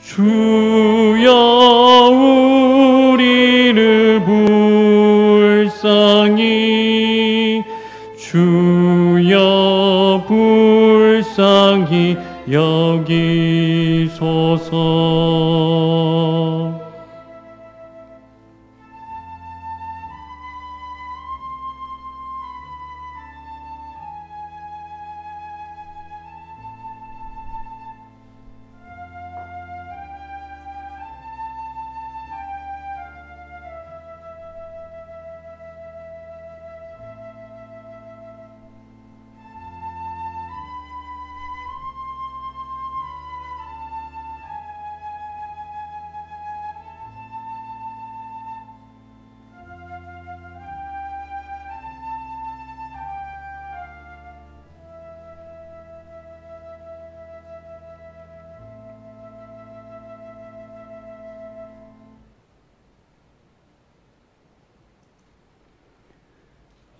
주여 우리를 불쌍히 주여 불쌍히 여기소서.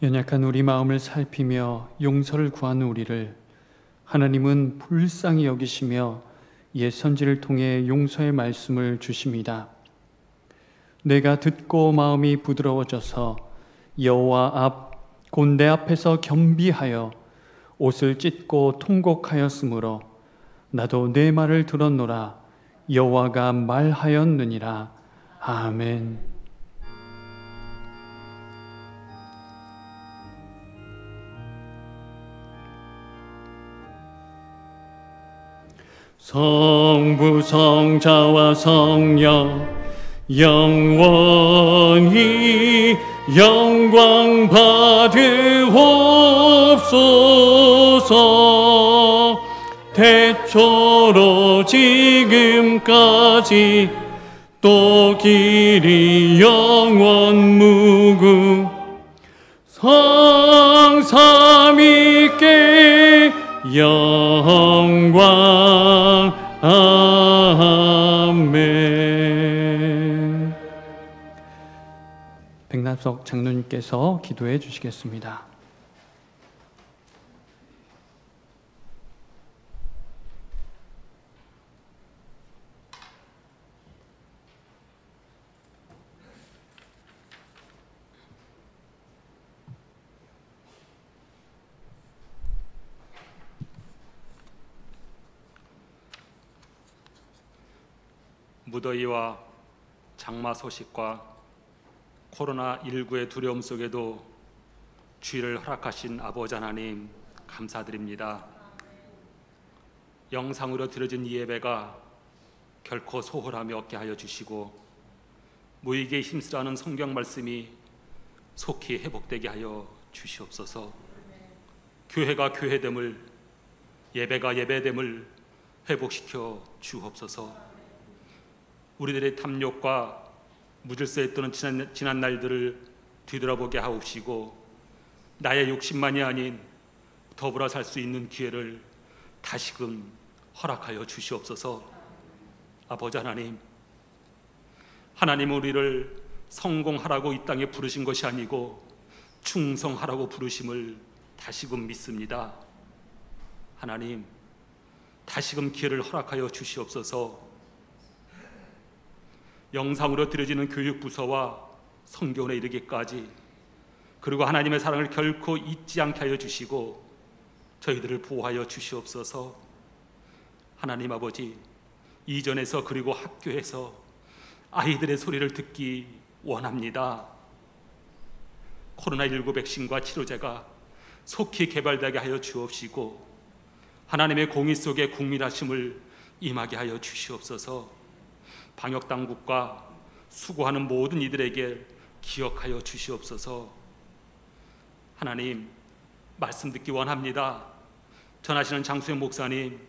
연약한 우리 마음을 살피며 용서를 구하는 우리를 하나님은 불쌍히 여기시며 옛 선지를 통해 용서의 말씀을 주십니다. 내가 듣고 마음이 부드러워져서 여호와 앞 곧 내 앞에서 겸비하여 옷을 찢고 통곡하였으므로 나도 내 말을 들었노라. 여호와가 말하였느니라. 아멘. 성부 성자와 성령 영원히 영광 받으옵소서. 태초로 지금까지 또 길이 영원 무궁 성삼위께 영광. 아멘. 백남석 장로님께서 기도해 주시겠습니다. 무더위와 장마 소식과 코로나19의 두려움 속에도 주의를 허락하신 아버지 하나님 감사드립니다. 영상으로 드려진 이 예배가 결코 소홀함이 없게 하여 주시고 무익에 힘쓰라는 성경 말씀이 속히 회복되게 하여 주시옵소서. 교회가 교회됨을, 예배가 예배됨을 회복시켜 주옵소서. 우리들의 탐욕과 무질서에 떠는 지난 날들을 뒤돌아보게 하옵시고 나의 욕심만이 아닌 더불어 살 수 있는 기회를 다시금 허락하여 주시옵소서. 아버지 하나님, 하나님은 우리를 성공하라고 이 땅에 부르신 것이 아니고 충성하라고 부르심을 다시금 믿습니다. 하나님, 다시금 기회를 허락하여 주시옵소서. 영상으로 드려지는 교육부서와 성교원에 이르기까지, 그리고 하나님의 사랑을 결코 잊지 않게 하여 주시고 저희들을 보호하여 주시옵소서. 하나님 아버지, 이전에서 그리고 학교에서 아이들의 소리를 듣기 원합니다. 코로나19 백신과 치료제가 속히 개발되게 하여 주옵시고 하나님의 공의 속에 국민하심을 임하게 하여 주시옵소서. 방역당국과 수고하는 모든 이들에게 기억하여 주시옵소서. 하나님, 말씀 듣기 원합니다. 전하시는 장수현 목사님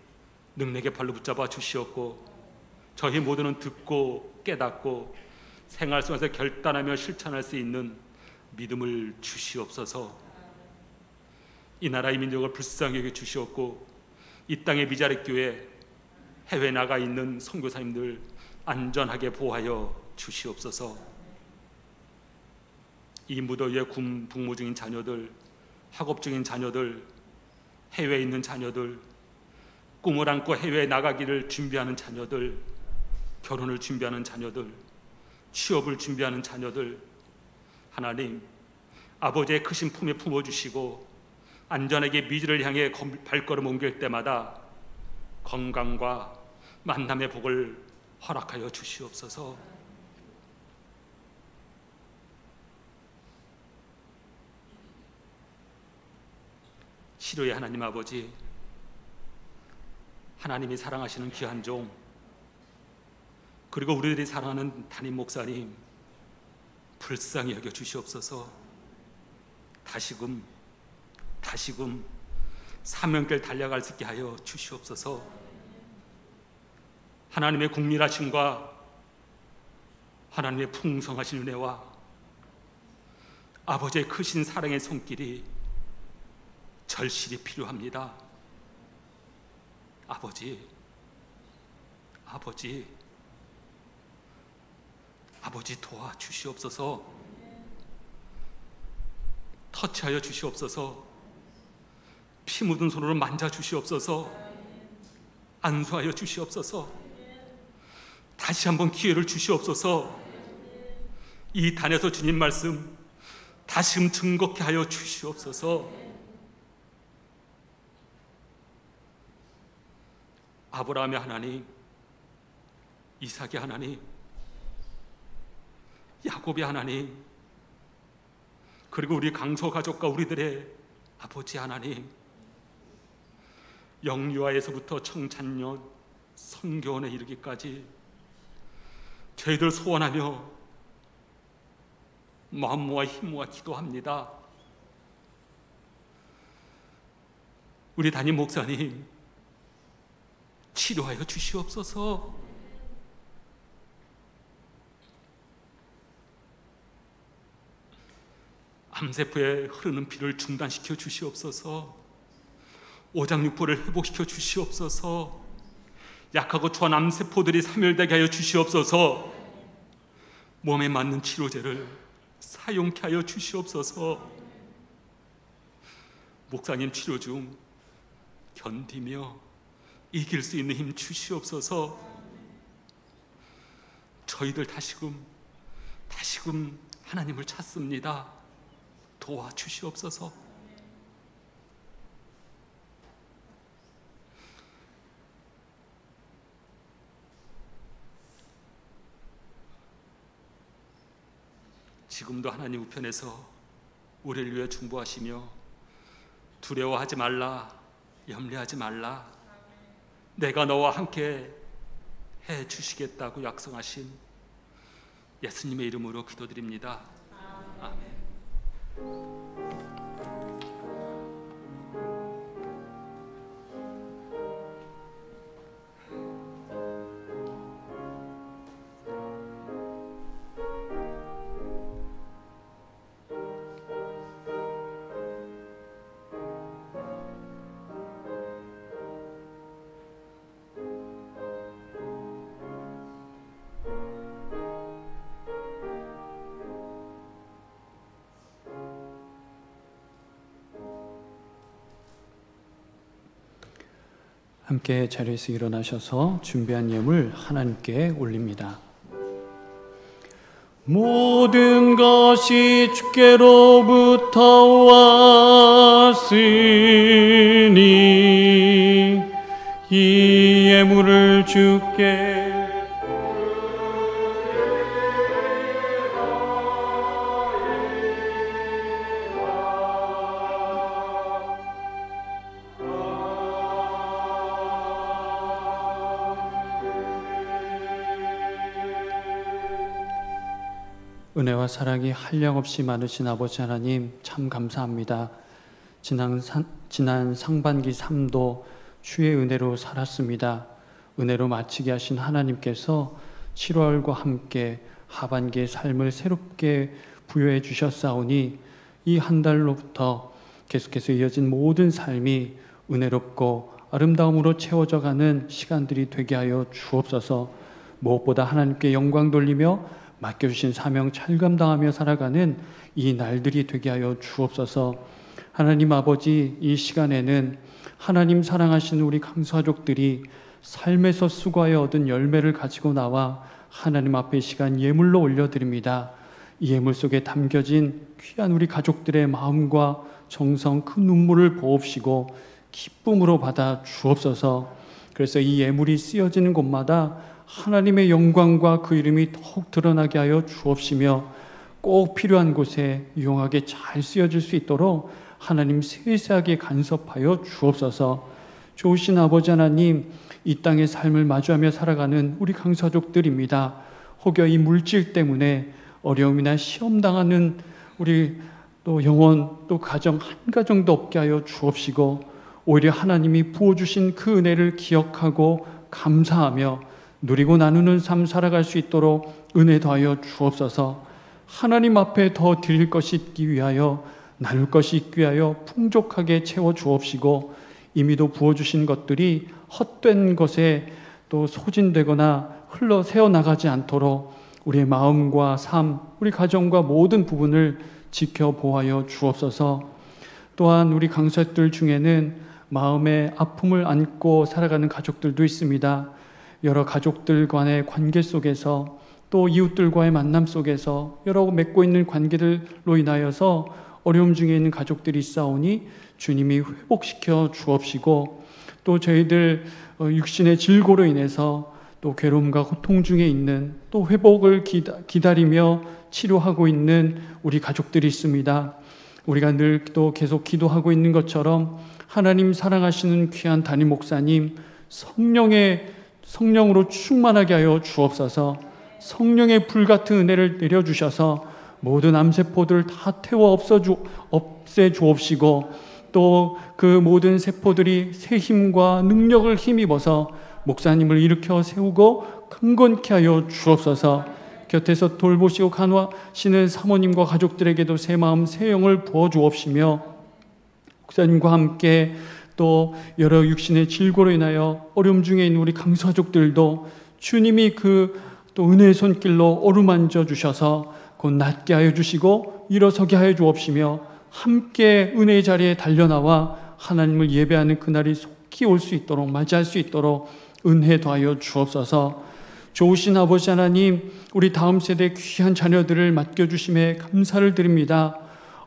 능력의 발로 붙잡아 주시옵고 저희 모두는 듣고 깨닫고 생활 속에서 결단하며 실천할 수 있는 믿음을 주시옵소서. 이 나라의 민족을 불쌍히 여겨 주시옵고 이 땅의 미자립 교회, 해외 나가 있는 선교사님들 안전하게 보호하여 주시옵소서. 이 무더위에 군복무 중인 자녀들, 학업 중인 자녀들, 해외에 있는 자녀들, 꿈을 안고 해외에 나가기를 준비하는 자녀들, 결혼을 준비하는 자녀들, 취업을 준비하는 자녀들, 하나님 아버지의 크신 품에 품어주시고 안전하게 미래를 향해 발걸음 옮길 때마다 건강과 만남의 복을 허락하여 주시옵소서. 치료의 하나님 아버지, 하나님이 사랑하시는 귀한 종, 그리고 우리들이 사랑하는 담임 목사님 불쌍히 여겨 주시옵소서. 다시금 사명길 달려갈 수 있게 하여 주시옵소서. 하나님의 국률하심과 하나님의 풍성하신 은혜와 아버지의 크신 사랑의 손길이 절실히 필요합니다. 아버지 도와주시옵소서. 터치하여 주시옵소서. 피 묻은 손으로 만져 주시옵소서. 안수하여 주시옵소서. 다시 한번 기회를 주시옵소서. 이 단에서 주님 말씀 다시금 증거케 하여 주시옵소서. 아브라함의 하나님, 이삭의 하나님, 야곱의 하나님, 그리고 우리 강소 가족과 우리들의 아버지 하나님, 영유아에서부터 청찬년 성교원에 이르기까지 저희들 소원하며 마음 모아 힘 모아 기도합니다. 우리 담임 목사님 치료하여 주시옵소서. 암세포에 흐르는 피를 중단시켜 주시옵소서. 오장육부를 회복시켜 주시옵소서. 약하고 추한 암세포들이 사멸되게 하여 주시옵소서. 몸에 맞는 치료제를 사용케 하여 주시옵소서. 목사님 치료 중 견디며 이길 수 있는 힘 주시옵소서. 저희들 다시금 하나님을 찾습니다. 도와주시옵소서. 지금도 하나님 우편에서 우리를 위해 중보하시며 두려워하지 말라, 염려하지 말라, 내가 너와 함께 해 주시겠다고 약속하신 예수님의 이름으로 기도드립니다. 아멘. 함께 자리에서 일어나셔서 준비한 예물 하나님께 올립니다. 모든 것이 주께로부터 왔으니 이 예물을 주께 은혜와 사랑이 한량없이 많으신 아버지 하나님 참 감사합니다. 지난 상반기 3도 주의 은혜로 살았습니다. 은혜로 마치게 하신 하나님께서 7월과 함께 하반기의 삶을 새롭게 부여해 주셨사오니 이 한 달로부터 계속해서 이어진 모든 삶이 은혜롭고 아름다움으로 채워져 가는 시간들이 되게 하여 주옵소서. 무엇보다 하나님께 영광 돌리며 맡겨주신 사명 잘 감당하며 살아가는 이 날들이 되게 하여 주옵소서. 하나님 아버지, 이 시간에는 하나님 사랑하시는 우리 강사족들이 삶에서 수고하여 얻은 열매를 가지고 나와 하나님 앞에 이 시간 예물로 올려드립니다. 이 예물 속에 담겨진 귀한 우리 가족들의 마음과 정성, 그 눈물을 보옵시고 기쁨으로 받아 주옵소서. 그래서 이 예물이 쓰여지는 곳마다 하나님의 영광과 그 이름이 더욱 드러나게 하여 주옵시며 꼭 필요한 곳에 유용하게 잘 쓰여질 수 있도록 하나님 세세하게 간섭하여 주옵소서. 좋으신 아버지 하나님, 이 땅의 삶을 마주하며 살아가는 우리 강사족들입니다. 혹여 이 물질 때문에 어려움이나 시험당하는 우리 또 영혼, 또 가정 한 가정도 없게 하여 주옵시고 오히려 하나님이 부어주신 그 은혜를 기억하고 감사하며 누리고 나누는 삶 살아갈 수 있도록 은혜 더하여 주옵소서. 하나님 앞에 더 드릴 것이 있기 위하여, 나눌 것이 있기 위하여 풍족하게 채워 주옵시고 이미도 부어주신 것들이 헛된 것에 또 소진되거나 흘러 새어나가지 않도록 우리의 마음과 삶, 우리 가정과 모든 부분을 지켜 보호하여 주옵소서. 또한 우리 강사들 중에는 마음의 아픔을 안고 살아가는 가족들도 있습니다. 여러 가족들 간의 관계 속에서 또 이웃들과의 만남 속에서 여러 맺고 있는 관계들로 인하여서 어려움 중에 있는 가족들이 있사오니 주님이 회복시켜 주옵시고 또 저희들 육신의 질고로 인해서 또 괴로움과 고통 중에 있는 또 회복을 기다리며 치료하고 있는 우리 가족들이 있습니다. 우리가 늘 또 계속 기도하고 있는 것처럼 하나님 사랑하시는 귀한 담임 목사님 성령으로 충만하게 하여 주옵소서. 성령의 불같은 은혜를 내려주셔서 모든 암세포들을 다 태워 없애 주옵시고 또 그 모든 세포들이 새 힘과 능력을 힘입어서 목사님을 일으켜 세우고 강건케 하여 주옵소서. 곁에서 돌보시고 간호하시는 사모님과 가족들에게도 새 마음 새 영을 부어 주옵시며 목사님과 함께 또 여러 육신의 질고로 인하여 어려움 중에 있는 우리 강사족들도 주님이 그 또 은혜의 손길로 어루만져 주셔서 곧 낫게 하여 주시고 일어서게 하여 주옵시며 함께 은혜의 자리에 달려나와 하나님을 예배하는 그날이 속히 올 수 있도록 맞이할 수 있도록 은혜 더하여 주옵소서. 좋으신 아버지 하나님, 우리 다음 세대 귀한 자녀들을 맡겨주심에 감사를 드립니다.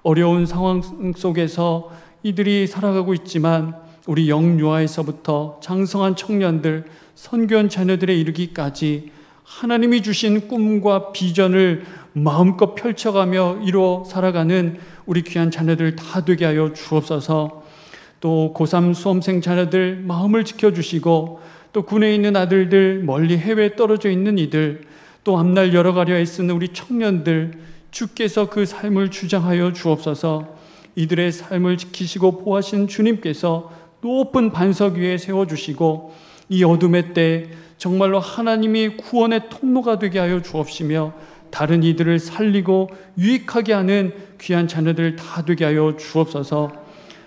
어려운 상황 속에서 이들이 살아가고 있지만 우리 영유아에서부터 장성한 청년들, 선교한 자녀들에 이르기까지 하나님이 주신 꿈과 비전을 마음껏 펼쳐가며 이루어 살아가는 우리 귀한 자녀들 다 되게 하여 주옵소서. 또 고3 수험생 자녀들 마음을 지켜주시고 또 군에 있는 아들들, 멀리 해외에 떨어져 있는 이들, 또 앞날 열어가려 애쓰는 우리 청년들, 주께서 그 삶을 주장하여 주옵소서. 이들의 삶을 지키시고 보호하신 주님께서 높은 반석 위에 세워주시고 이 어둠의 때 정말로 하나님이 구원의 통로가 되게 하여 주옵시며 다른 이들을 살리고 유익하게 하는 귀한 자녀들 다 되게 하여 주옵소서.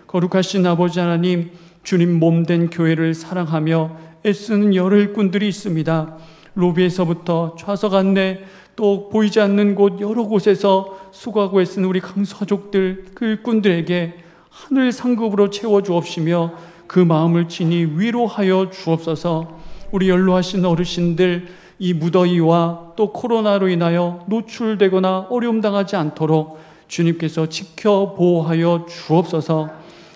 거룩하신 아버지 하나님, 주님 몸된 교회를 사랑하며 애쓰는 여러 일꾼들이 있습니다. 로비에서부터 좌석 안내 또 보이지 않는 곳 여러 곳에서 수고하고 애쓰는 우리 강사족들 그 일꾼들에게 하늘 상급으로 채워 주옵시며 그 마음을 친히 위로하여 주옵소서. 우리 연로하신 어르신들 이 무더위와 또 코로나로 인하여 노출되거나 어려움 당하지 않도록 주님께서 지켜 보호하여 주옵소서.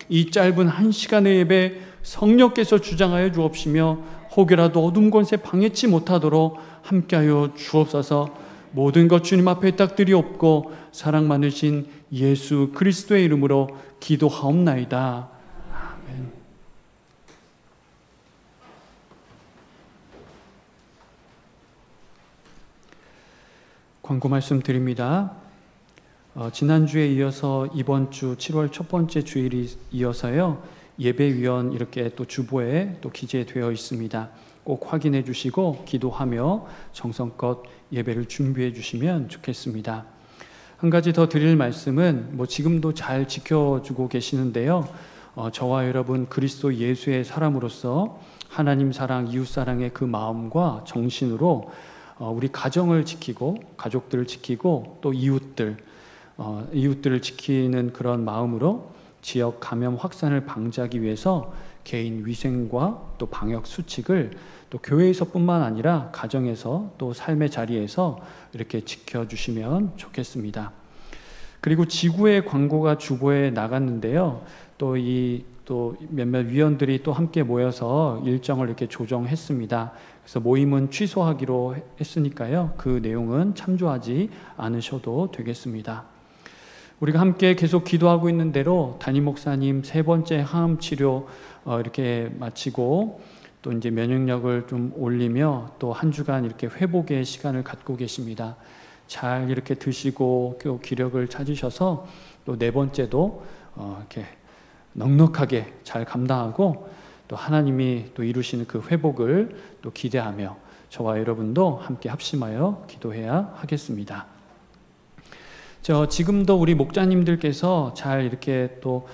이 짧은 1시간의 예배 성령께서 주장하여 주옵시며 혹여라도 어둠 권세 방해치 못하도록 함께하여 주옵소서. 모든 것 주님 앞에 딱 드리옵고 사랑 많으신 예수 그리스도의 이름으로 기도하옵나이다. 아멘. 광고 말씀 드립니다. 지난주에 이어서 이번 주 7월 첫 번째 주일이 이어서요. 예배위원 이렇게 또 주보에 또 기재되어 있습니다. 꼭 확인해 주시고 기도하며 정성껏 예배를 준비해 주시면 좋겠습니다. 한 가지 더 드릴 말씀은 지금도 잘 지켜주고 계시는데요. 저와 여러분 그리스도 예수의 사람으로서 하나님 사랑, 이웃 사랑의 그 마음과 정신으로 우리 가정을 지키고 가족들을 지키고 또 이웃들을 지키는 그런 마음으로 지역 감염 확산을 방지하기 위해서 개인 위생과 또 방역 수칙을 또 교회에서뿐만 아니라 가정에서 또 삶의 자리에서 이렇게 지켜주시면 좋겠습니다. 그리고 지구의 광고가 주보에 나갔는데요. 또 몇몇 위원들이 또 함께 모여서 일정을 이렇게 조정했습니다. 그래서 모임은 취소하기로 했으니까요. 그 내용은 참조하지 않으셔도 되겠습니다. 우리가 함께 계속 기도하고 있는 대로 담임 목사님 3번째 항암 치료 이렇게 마치고 또 이제 면역력을 좀 올리며 또 한 주간 이렇게 회복의 시간을 갖고 계십니다. 잘 이렇게 드시고 또 기력을 찾으셔서 또 4번째도 이렇게 넉넉하게 잘 감당하고 또 하나님이 또 이루시는 그 회복을 또 기대하며 저와 여러분도 함께 합심하여 기도해야 하겠습니다. 지금도 우리 목자님들께서 잘 이렇게 또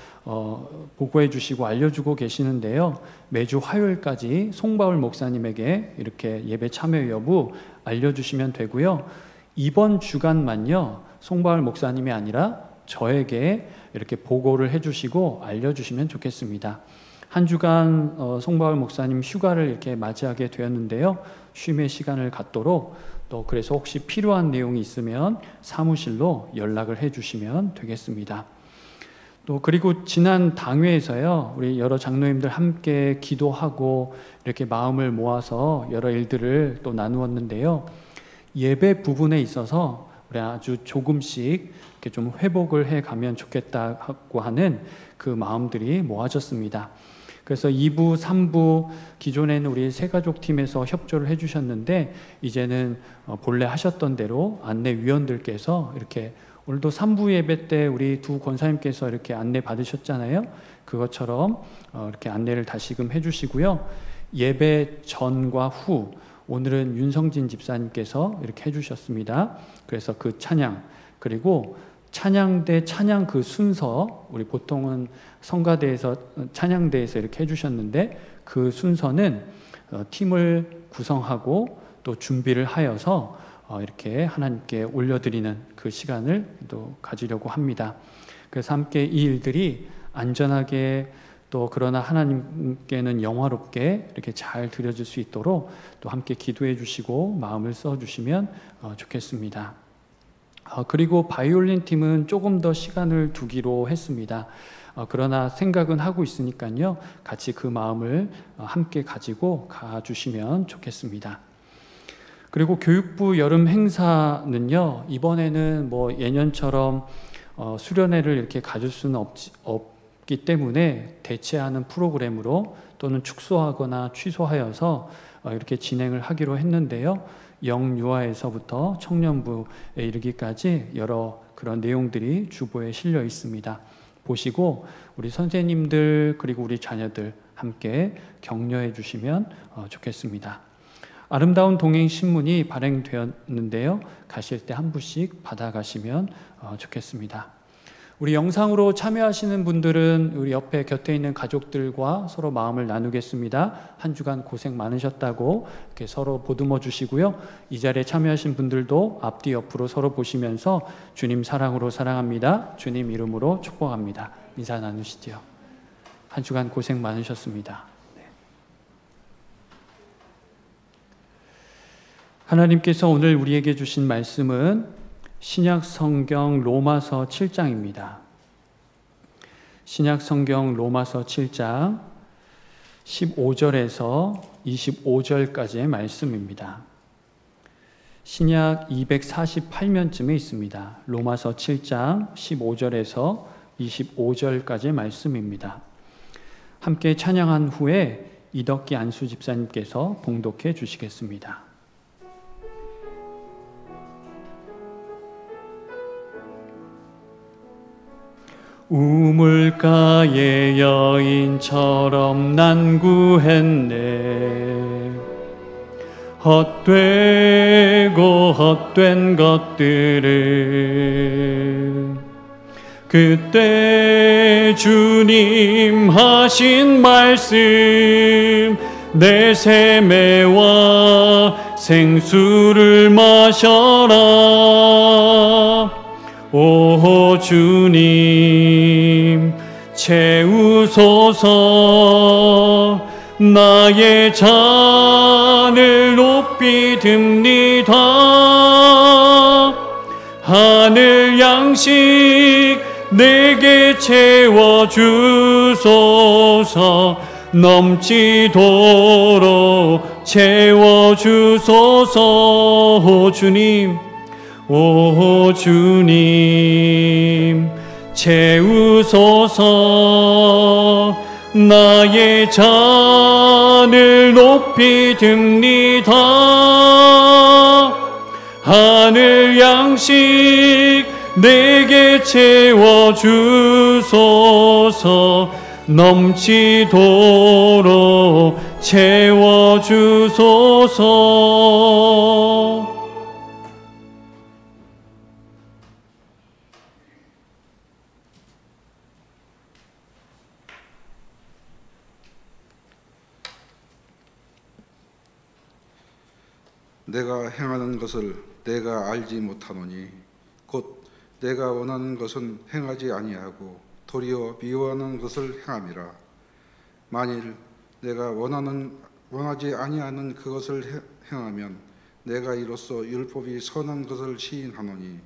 보고해 주시고 알려주고 계시는데요. 매주 화요일까지 송바울 목사님에게 이렇게 예배 참여 여부 알려주시면 되고요. 이번 주간만요. 송바울 목사님이 아니라 저에게 이렇게 보고를 해주시고 알려주시면 좋겠습니다. 한 주간 송바울 목사님 휴가를 이렇게 맞이하게 되었는데요. 쉼의 시간을 갖도록 또 그래서 혹시 필요한 내용이 있으면 사무실로 연락을 해주시면 되겠습니다. 또 그리고 지난 당회에서요. 우리 여러 장로님들 함께 기도하고 이렇게 마음을 모아서 여러 일들을 또 나누었는데요. 예배 부분에 있어서 우리 아주 조금씩 이렇게 좀 회복을 해가면 좋겠다고 하는 그 마음들이 모아졌습니다. 그래서 2부, 3부 기존에는 우리 새가족팀에서 협조를 해주셨는데 이제는 본래 하셨던 대로 안내위원들께서 이렇게 오늘도 3부 예배 때 우리 두 권사님께서 이렇게 안내 받으셨잖아요. 그것처럼 이렇게 안내를 다시금 해주시고요. 예배 전과 후 오늘은 윤성진 집사님께서 이렇게 해주셨습니다. 그래서 그 찬양 그리고 찬양대 찬양 그 순서 우리 보통은 성가대에서 찬양대에서 이렇게 해주셨는데 그 순서는 팀을 구성하고 또 준비를 하여서 이렇게 하나님께 올려드리는 그 시간을 또 가지려고 합니다. 그래서 함께 이 일들이 안전하게 또 그러나 하나님께는 영화롭게 이렇게 잘 드려질 수 있도록 또 함께 기도해 주시고 마음을 써 주시면 좋겠습니다. 그리고 바이올린 팀은 조금 더 시간을 두기로 했습니다. 그러나 생각은 하고 있으니까요. 같이 그 마음을 함께 가지고 가주시면 좋겠습니다. 그리고 교육부 여름 행사는요. 이번에는 뭐 예년처럼 수련회를 이렇게 가질 수는 없기 때문에 대체하는 프로그램으로 또는 축소하거나 취소하여서 이렇게 진행을 하기로 했는데요. 영유아에서부터 청년부에 이르기까지 여러 그런 내용들이 주보에 실려 있습니다. 보시고 우리 선생님들 그리고 우리 자녀들 함께 격려해 주시면 좋겠습니다. 아름다운 동행 신문이 발행되었는데요. 가실 때 한 부씩 받아가시면 좋겠습니다. 우리 영상으로 참여하시는 분들은 우리 옆에 곁에 있는 가족들과 서로 마음을 나누겠습니다. 한 주간 고생 많으셨다고 이렇게 서로 보듬어 주시고요. 이 자리에 참여하신 분들도 앞뒤 옆으로 서로 보시면서 주님 사랑으로 사랑합니다. 주님 이름으로 축복합니다. 인사 나누시죠. 한 주간 고생 많으셨습니다. 하나님께서 오늘 우리에게 주신 말씀은 신약 성경 로마서 7장입니다. 신약 성경 로마서 7장 15절에서 25절까지의 말씀입니다. 신약 248면쯤에 있습니다. 로마서 7장 15절에서 25절까지의 말씀입니다. 함께 찬양한 후에 이덕기 안수 집사님께서 봉독해 주시겠습니다. 우물가의 여인처럼 난구했네. 헛되고 헛된 것들을 그때 주님 하신 말씀 내 세매와 생수를 마셔라. 오 주님 채우소서. 나의 잔을 높이 듭니다. 하늘 양식 내게 채워주소서. 넘치도록 채워주소서. 오 주님, 오 주님, 채우소서. 나의 잔을 높이 듭니다. 하늘 양식 내게 채워주소서. 넘치도록 채워주소서. 내가 행하는 것을 내가 알지 못하노니 곧 내가 원하는 것은 행하지 아니하고 도리어 미워하는 것을 행함이라. 만일 내가 원하지 아니하는 그것을 행하면 내가 이로써 율법이 선한 것을 시인하노니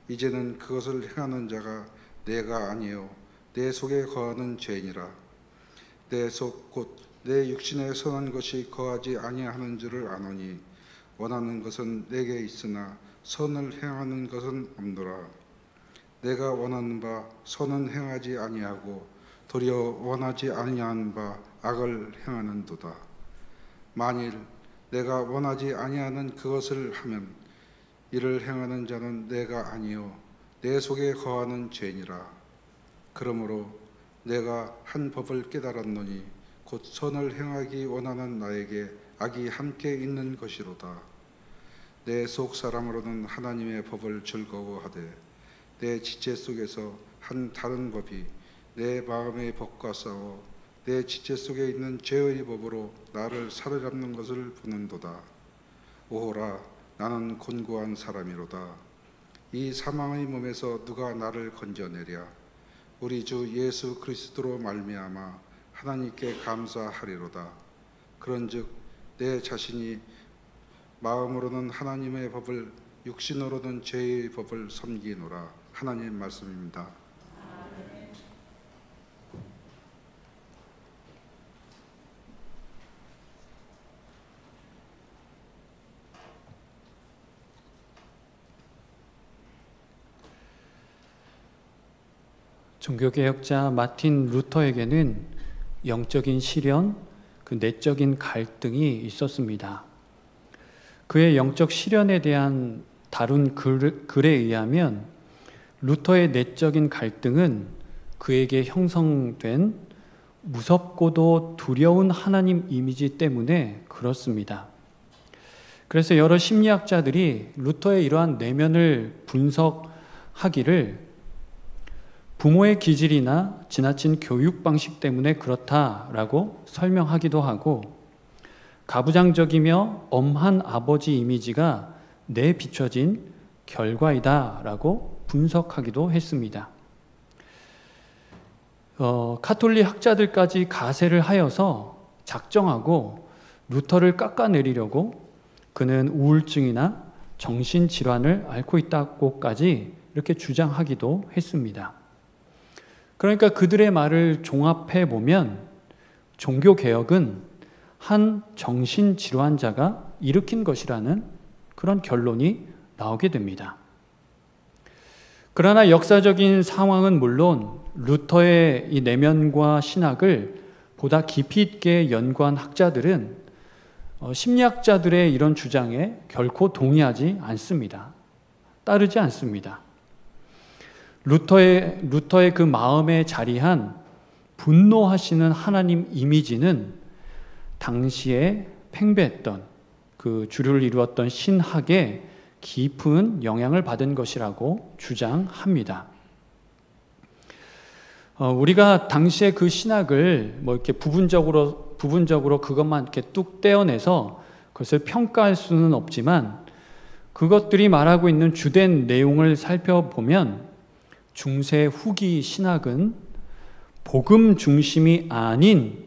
이제는 그것을 행하는 자가 내가 아니요 내 속에 거하는 죄니라. 내 속 곧 내 육신에 선한 것이 거하지 아니하는 줄을 아노니 원하는 것은 내게 있으나 선을 행하는 것은 없노라. 내가 원하는 바 선은 행하지 아니하고 도리어 원하지 아니하는 바 악을 행하는도다. 만일 내가 원하지 아니하는 그것을 하면 이를 행하는 자는 내가 아니요 내 속에 거하는 죄니라. 그러므로 내가 한 법을 깨달았노니 곧 선을 행하기 원하는 나에게 악이 함께 있는 것이로다. 내 속 사람으로는 하나님의 법을 즐거워하되 내 지체 속에서 한 다른 법이 내 마음의 법과 싸워 내 지체 속에 있는 죄의 법으로 나를 사로잡는 것을 보는도다. 오호라, 나는 곤고한 사람이로다. 이 사망의 몸에서 누가 나를 건져내랴. 우리 주 예수 그리스도로 말미암아 하나님께 감사하리로다. 그런즉 내 자신이 마음으로는 하나님의 법을, 육신으로는 죄의 법을 섬기노라. 하나님 말씀입니다. 종교개혁자 마틴 루터에게는 영적인 시련, 그 내적인 갈등이 있었습니다. 그의 영적 시련에 대한 다룬 글에 의하면 루터의 내적인 갈등은 그에게 형성된 무섭고도 두려운 하나님 이미지 때문에 그렇습니다. 그래서 여러 심리학자들이 루터의 이러한 내면을 분석하기를 부모의 기질이나 지나친 교육 방식 때문에 그렇다라고 설명하기도 하고, 가부장적이며 엄한 아버지 이미지가 내비춰진 결과이다라고 분석하기도 했습니다. 카톨릭 학자들까지 가세를 하여서 작정하고 루터를 깎아내리려고 그는 우울증이나 정신질환을 앓고 있다고까지 이렇게 주장하기도 했습니다. 그러니까 그들의 말을 종합해 보면 종교개혁은 한 정신질환자가 일으킨 것이라는 그런 결론이 나오게 됩니다. 그러나 역사적인 상황은 물론 루터의 이 내면과 신학을 보다 깊이 있게 연구한 학자들은 심리학자들의 이런 주장에 결코 동의하지 않습니다. 따르지 않습니다. 루터의 그 마음에 자리한 분노하시는 하나님 이미지는 당시에 팽배했던 그 주류를 이루었던 신학에 깊은 영향을 받은 것이라고 주장합니다. 우리가 당시에 그 신학을 뭐 이렇게 부분적으로 그것만 이렇게 뚝 떼어내서 그것을 평가할 수는 없지만, 그것들이 말하고 있는 주된 내용을 살펴보면 중세 후기 신학은 복음 중심이 아닌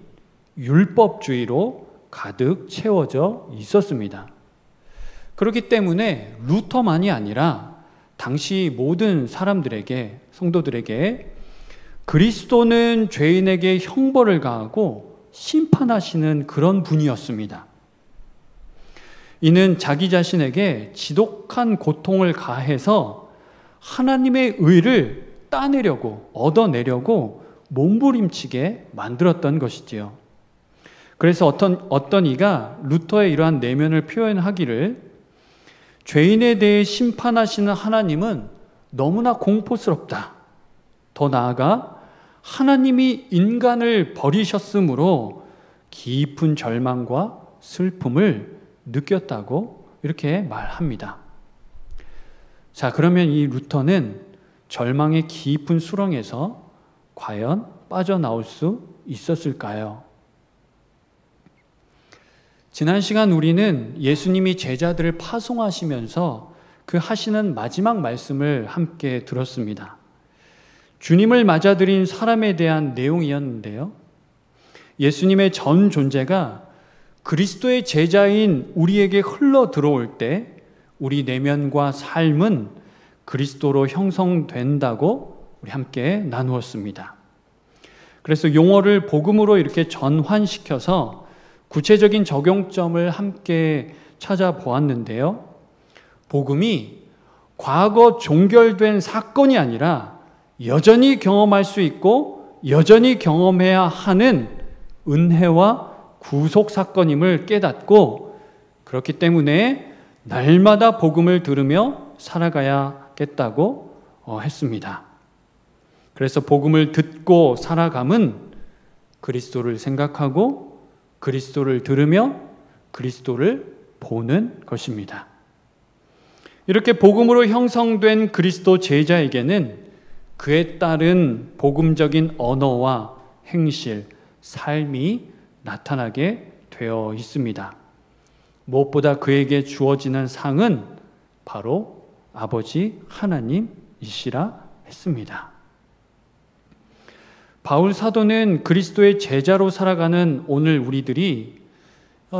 율법주의로 가득 채워져 있었습니다. 그렇기 때문에 루터만이 아니라 당시 모든 사람들에게, 성도들에게 그리스도는 죄인에게 형벌을 가하고 심판하시는 그런 분이었습니다. 이는 자기 자신에게 지독한 고통을 가해서 하나님의 의를 따내려고, 얻어내려고 몸부림치게 만들었던 것이지요. 그래서 어떤 이가 루터의 이러한 내면을 표현하기를, 죄인에 대해 심판하시는 하나님은 너무나 공포스럽다. 더 나아가 하나님이 인간을 버리셨으므로 깊은 절망과 슬픔을 느꼈다고 이렇게 말합니다. 자, 그러면 이 루터는 절망의 깊은 수렁에서 과연 빠져나올 수 있었을까요? 지난 시간 우리는 예수님이 제자들을 파송하시면서 그 하시는 마지막 말씀을 함께 들었습니다. 주님을 맞아들인 사람에 대한 내용이었는데요. 예수님의 전 존재가 그리스도의 제자인 우리에게 흘러 들어올 때 우리 내면과 삶은 그리스도로 형성된다고 우리 함께 나누었습니다. 그래서 용어를 복음으로 이렇게 전환시켜서 구체적인 적용점을 함께 찾아보았는데요. 복음이 과거 종결된 사건이 아니라 여전히 경험할 수 있고 여전히 경험해야 하는 은혜와 구속 사건임을 깨닫고, 그렇기 때문에 날마다 복음을 들으며 살아가야겠다고 했습니다. 그래서 복음을 듣고 살아감은 그리스도를 생각하고 그리스도를 들으며 그리스도를 보는 것입니다. 이렇게 복음으로 형성된 그리스도 제자에게는 그에 따른 복음적인 언어와 행실, 삶이 나타나게 되어 있습니다. 무엇보다 그에게 주어지는 상은 바로 아버지 하나님이시라 했습니다. 바울 사도는 그리스도의 제자로 살아가는 오늘 우리들이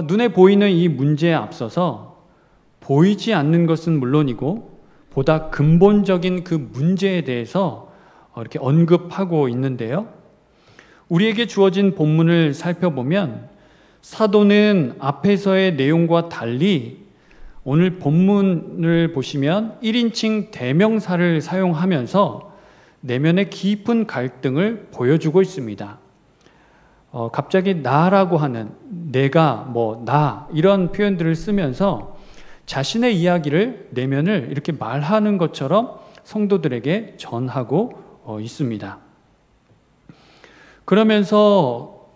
눈에 보이는 이 문제에 앞서서 보이지 않는 것은 물론이고 보다 근본적인 그 문제에 대해서 이렇게 언급하고 있는데요. 우리에게 주어진 본문을 살펴보면 사도는 앞에서의 내용과 달리 오늘 본문을 보시면 1인칭 대명사를 사용하면서 내면의 깊은 갈등을 보여주고 있습니다. 갑자기 나라고 하는, 내가, 나 이런 표현들을 쓰면서 자신의 이야기를, 내면을 이렇게 말하는 것처럼 성도들에게 전하고 있습니다. 그러면서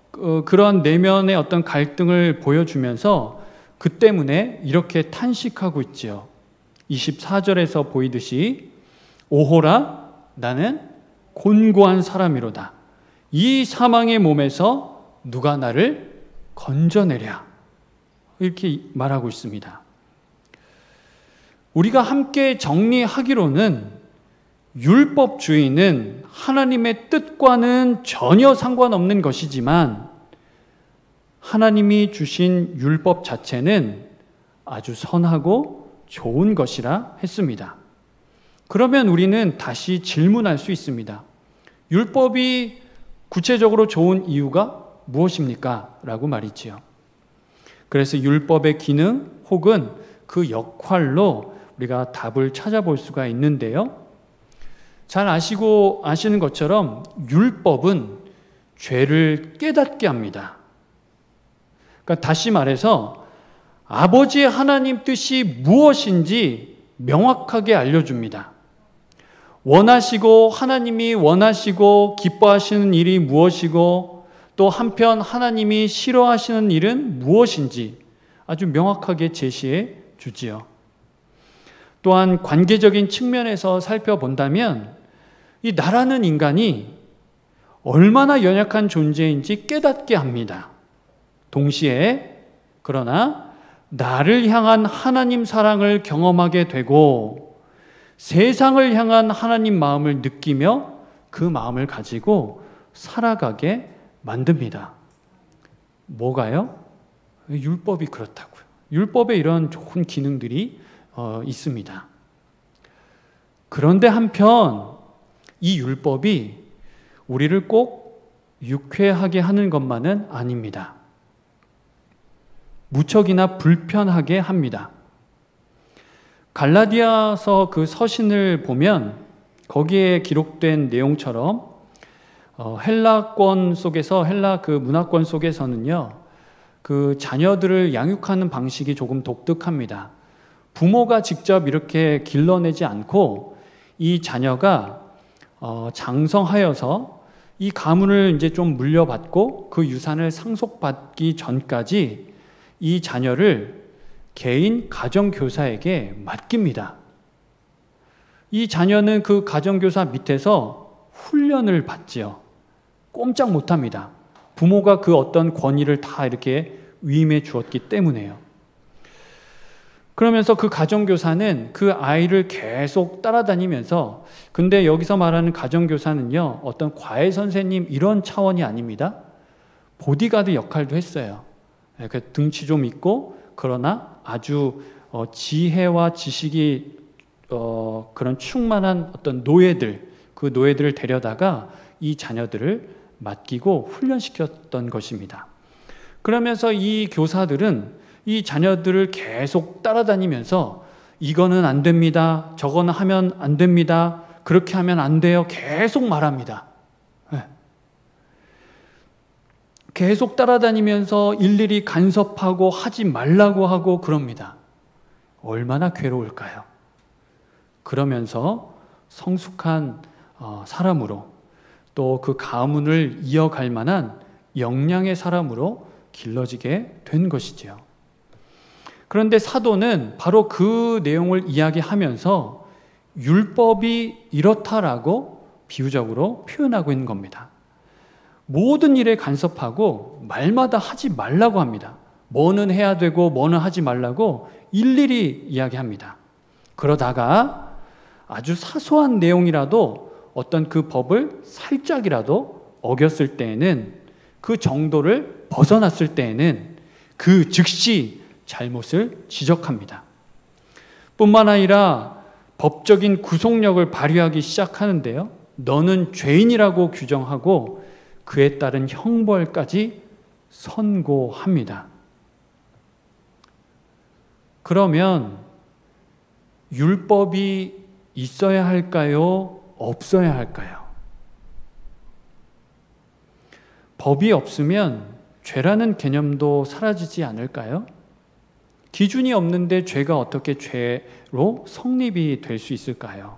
그런 내면의 어떤 갈등을 보여주면서 그 때문에 이렇게 탄식하고 있지요. 24절에서 보이듯이 오호라 나는 곤고한 사람이로다. 이 사망의 몸에서 누가 나를 건져내랴. 이렇게 말하고 있습니다. 우리가 함께 정리하기로는 율법주의는 하나님의 뜻과는 전혀 상관없는 것이지만 하나님이 주신 율법 자체는 아주 선하고 좋은 것이라 했습니다. 그러면 우리는 다시 질문할 수 있습니다. 율법이 구체적으로 좋은 이유가 무엇입니까? 라고 말이지요. 그래서 율법의 기능 혹은 그 역할로 우리가 답을 찾아볼 수가 있는데요. 잘 아시는 것처럼 율법은 죄를 깨닫게 합니다. 그러니까 다시 말해서 아버지 하나님 뜻이 무엇인지 명확하게 알려줍니다. 하나님이 원하시고 기뻐하시는 일이 무엇이고 또 한편 하나님이 싫어하시는 일은 무엇인지 아주 명확하게 제시해 주지요. 또한 관계적인 측면에서 살펴본다면 이 나라는 인간이 얼마나 연약한 존재인지 깨닫게 합니다. 동시에 그러나 나를 향한 하나님 사랑을 경험하게 되고 세상을 향한 하나님 마음을 느끼며 그 마음을 가지고 살아가게 만듭니다. 뭐가요? 율법이 그렇다고요. 율법에 이런 좋은 기능들이 있습니다. 그런데 한편 이 율법이 우리를 꼭 유쾌하게 하는 것만은 아닙니다. 무척이나 불편하게 합니다. 갈라디아서 그 서신을 보면 거기에 기록된 내용처럼 헬라권 속에서 헬라 그 문화권 속에서는요, 그 자녀들을 양육하는 방식이 조금 독특합니다. 부모가 직접 이렇게 길러내지 않고 이 자녀가 장성하여서 이 가문을 이제 좀 물려받고 그 유산을 상속받기 전까지 이 자녀를 개인 가정교사에게 맡깁니다. 이 자녀는 그 가정교사 밑에서 훈련을 받지요. 꼼짝 못합니다. 부모가 그 어떤 권위를 다 이렇게 위임해 주었기 때문에요. 그러면서 그 가정교사는 그 아이를 계속 따라다니면서, 근데 여기서 말하는 가정교사는요, 어떤 과외 선생님 이런 차원이 아닙니다. 보디가드 역할도 했어요. 등치 좀 있고 그러나 아주 지혜와 지식이 그런 충만한 어떤 노예들, 그 노예들을 데려다가 이 자녀들을 맡기고 훈련시켰던 것입니다. 그러면서 이 교사들은 이 자녀들을 계속 따라다니면서 이거는 안 됩니다, 저거는 하면 안 됩니다, 그렇게 하면 안 돼요, 계속 말합니다. 계속 따라다니면서 일일이 간섭하고 하지 말라고 하고 그럽니다. 얼마나 괴로울까요? 그러면서 성숙한 사람으로, 또 그 가문을 이어갈 만한 역량의 사람으로 길러지게 된 것이지요. 그런데 사도는 바로 그 내용을 이야기하면서 율법이 이렇다라고 비유적으로 표현하고 있는 겁니다. 모든 일에 간섭하고 말마다 하지 말라고 합니다. 뭐는 해야 되고 뭐는 하지 말라고 일일이 이야기합니다. 그러다가 아주 사소한 내용이라도 어떤 그 법을 살짝이라도 어겼을 때에는, 그 정도를 벗어났을 때에는 그 즉시 잘못을 지적합니다. 뿐만 아니라 법적인 구속력을 발휘하기 시작하는데요, 너는 죄인이라고 규정하고 그에 따른 형벌까지 선고합니다. 그러면 율법이 있어야 할까요? 없어야 할까요? 법이 없으면 죄라는 개념도 사라지지 않을까요? 기준이 없는데 죄가 어떻게 죄로 성립이 될 수 있을까요?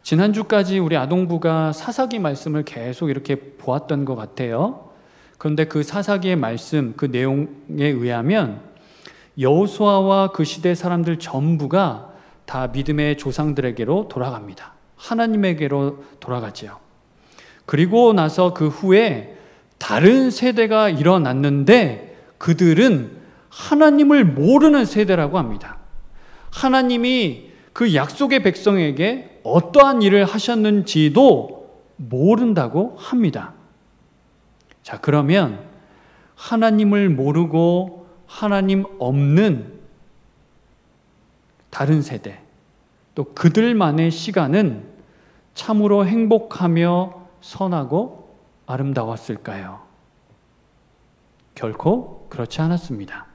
지난주까지 우리 아동부가 사사기 말씀을 계속 이렇게 보았던 것 같아요. 그런데 그 사사기의 말씀, 그 내용에 의하면 여호수아와 그 시대 사람들 전부가 다 믿음의 조상들에게로 돌아갑니다. 하나님에게로 돌아가지요. 그리고 나서 그 후에 다른 세대가 일어났는데 그들은 하나님을 모르는 세대라고 합니다. 하나님이 그 약속의 백성에게 어떠한 일을 하셨는지도 모른다고 합니다. 자, 그러면 하나님을 모르고 하나님 없는 다른 세대, 또 그들만의 시간은 참으로 행복하며 선하고 아름다웠을까요? 결코 그렇지 않았습니다.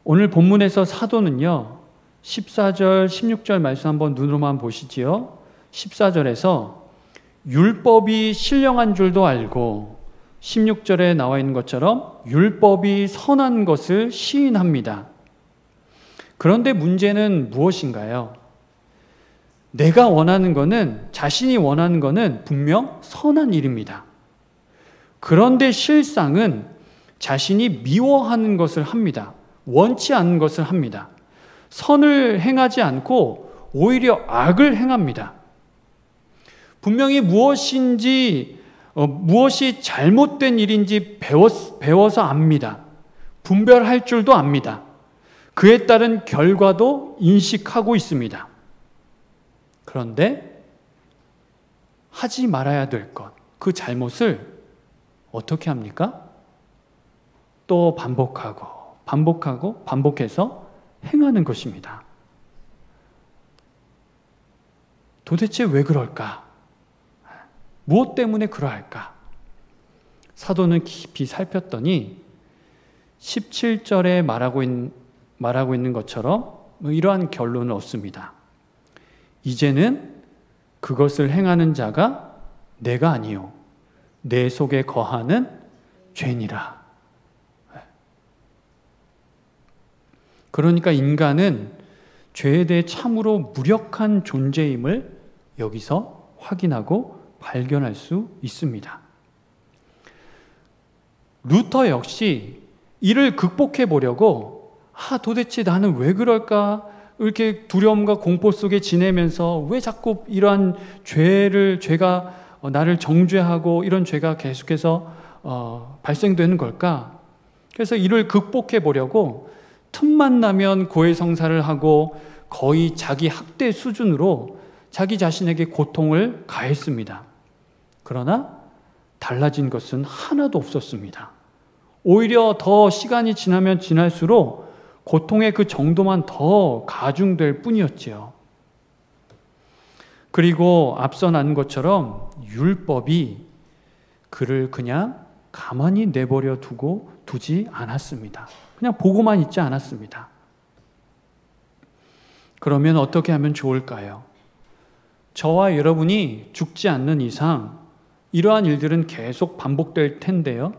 오늘 본문에서 사도는요, 14절, 16절 말씀 한번 눈으로만 보시지요. 14절에서 율법이 신령한 줄도 알고, 16절에 나와 있는 것처럼 율법이 선한 것을 시인합니다. 그런데 문제는 무엇인가요? 내가 원하는 것은, 자신이 원하는 것은 분명 선한 일입니다. 그런데 실상은 자신이 미워하는 것을 합니다. 원치 않는 것을 합니다. 선을 행하지 않고 오히려 악을 행합니다. 분명히 무엇이 잘못된 일인지 배워서 압니다. 분별할 줄도 압니다. 그에 따른 결과도 인식하고 있습니다. 그런데 하지 말아야 될 것, 그 잘못을 어떻게 합니까? 또 반복해서 행하는 것입니다. 도대체 왜 그럴까? 무엇 때문에 그러할까? 사도는 깊이 살폈더니 17절에 말하고 있는 것처럼 이러한 결론을 얻습니다. 이제는 그것을 행하는 자가 내가 아니요 내 속에 거하는 죄니라. 그러니까 인간은 죄에 대해 참으로 무력한 존재임을 여기서 확인하고 발견할 수 있습니다. 루터 역시 이를 극복해 보려고 도대체 나는 왜 그럴까? 이렇게 두려움과 공포 속에 지내면서 왜 자꾸 이러한 죄가 나를 정죄하고 이런 죄가 계속해서 발생되는 걸까? 그래서 이를 극복해 보려고 틈만 나면 고해성사를 하고 거의 자기 학대 수준으로 자기 자신에게 고통을 가했습니다. 그러나 달라진 것은 하나도 없었습니다. 오히려 더 시간이 지나면 지날수록 고통의 그 정도만 더 가중될 뿐이었지요. 그리고 앞서 난 것처럼 율법이 그를 그냥 가만히 내버려 두지 않았습니다. 그냥 보고만 있지 않았습니다. 그러면 어떻게 하면 좋을까요? 저와 여러분이 죽지 않는 이상 이러한 일들은 계속 반복될 텐데요.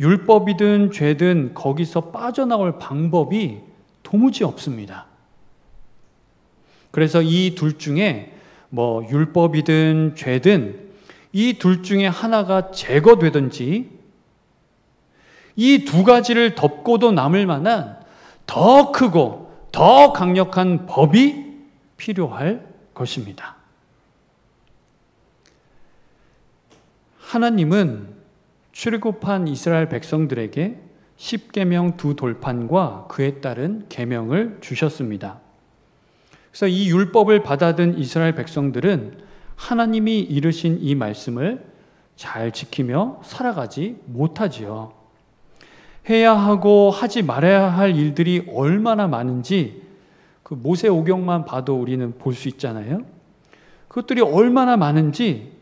율법이든 죄든 거기서 빠져나올 방법이 도무지 없습니다. 그래서 이 둘 중에 율법이든 죄든 이 둘 중에 하나가 제거되든지 이 두 가지를 덮고도 남을 만한 더 크고 더 강력한 법이 필요할 것입니다. 하나님은 출애굽한 이스라엘 백성들에게 십계명 두 돌판과 그에 따른 계명을 주셨습니다. 그래서 이 율법을 받아든 이스라엘 백성들은 하나님이 이르신 이 말씀을 잘 지키며 살아가지 못하지요. 해야 하고 하지 말아야 할 일들이 얼마나 많은지 그 모세오경만 봐도 우리는 볼 수 있잖아요. 그것들이 얼마나 많은지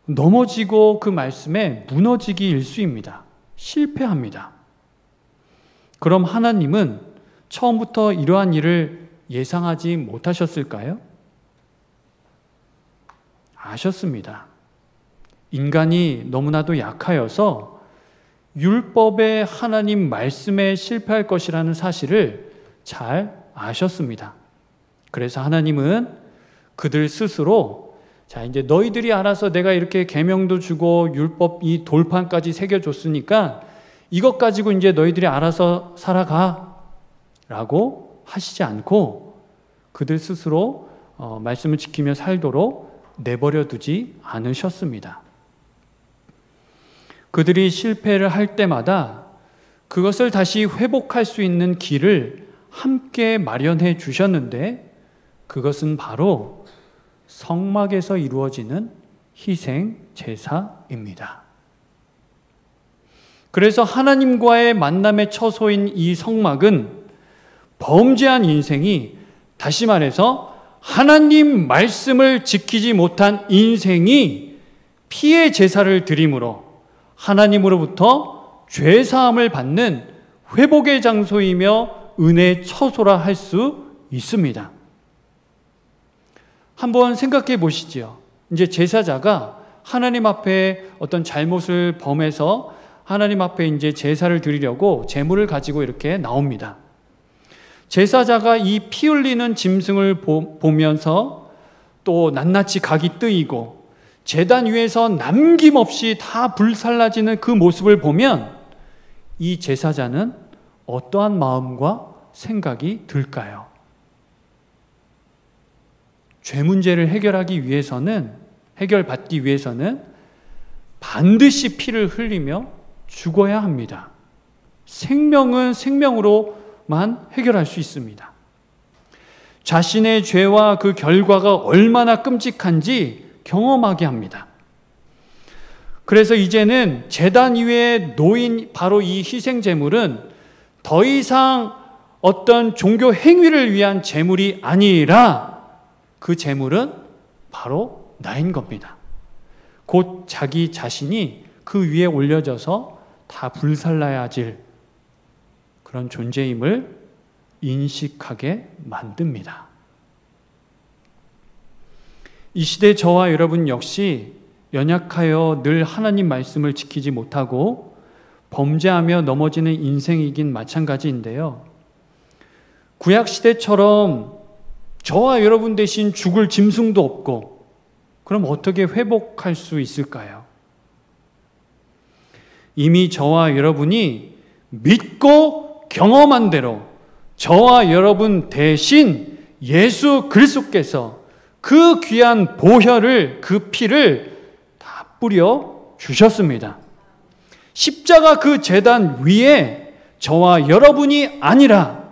넘어지고 그 말씀에 무너지기 일쑤입니다. 실패합니다. 그럼 하나님은 처음부터 이러한 일을 예상하지 못하셨을까요? 아셨습니다. 인간이 너무나도 약하여서 율법의 하나님 말씀에 실패할 것이라는 사실을 잘 아셨습니다. 그래서 하나님은 그들 스스로 이제 너희들이 알아서 내가 이렇게 계명도 주고 율법 이 돌판까지 새겨줬으니까 이것 가지고 이제 너희들이 알아서 살아가 라고 하시지 않고 그들 스스로 말씀을 지키며 살도록 내버려 두지 않으셨습니다. 그들이 실패를 할 때마다 그것을 다시 회복할 수 있는 길을 함께 마련해 주셨는데 그것은 바로 성막에서 이루어지는 희생 제사입니다. 그래서 하나님과의 만남의 처소인 이 성막은 범죄한 인생이, 다시 말해서 하나님 말씀을 지키지 못한 인생이 피의 제사를 드림으로 하나님으로부터 죄사함을 받는 회복의 장소이며 은혜의 처소라 할 수 있습니다. 한번 생각해 보시지요. 이제 제사자가 하나님 앞에 어떤 잘못을 범해서 하나님 앞에 이제 제사를 드리려고 제물을 가지고 이렇게 나옵니다. 제사자가 이 피 흘리는 짐승을 보면서 또 낱낱이 각이 뜨이고 제단 위에서 남김없이 다 불살라지는 그 모습을 보면 이 제사자는 어떠한 마음과 생각이 들까요? 죄 문제를 해결받기 위해서는 반드시 피를 흘리며 죽어야 합니다. 생명은 생명으로만 해결할 수 있습니다. 자신의 죄와 그 결과가 얼마나 끔찍한지 경험하게 합니다. 그래서 이제는 제단 위에 놓인 바로 이 희생 제물은 더 이상 어떤 종교 행위를 위한 제물이 아니라 그 제물은 바로 나인 겁니다. 곧 자기 자신이 그 위에 올려져서 다 불살라야 질 그런 존재임을 인식하게 만듭니다. 이 시대 저와 여러분 역시 연약하여 늘 하나님 말씀을 지키지 못하고 범죄하며 넘어지는 인생이긴 마찬가지인데요. 구약시대처럼 저와 여러분 대신 죽을 짐승도 없고 그럼 어떻게 회복할 수 있을까요? 이미 저와 여러분이 믿고 경험한 대로 저와 여러분 대신 예수 그리스도께서 그 귀한 보혈을, 그 피를 다 뿌려 주셨습니다. 십자가 그 제단 위에 저와 여러분이 아니라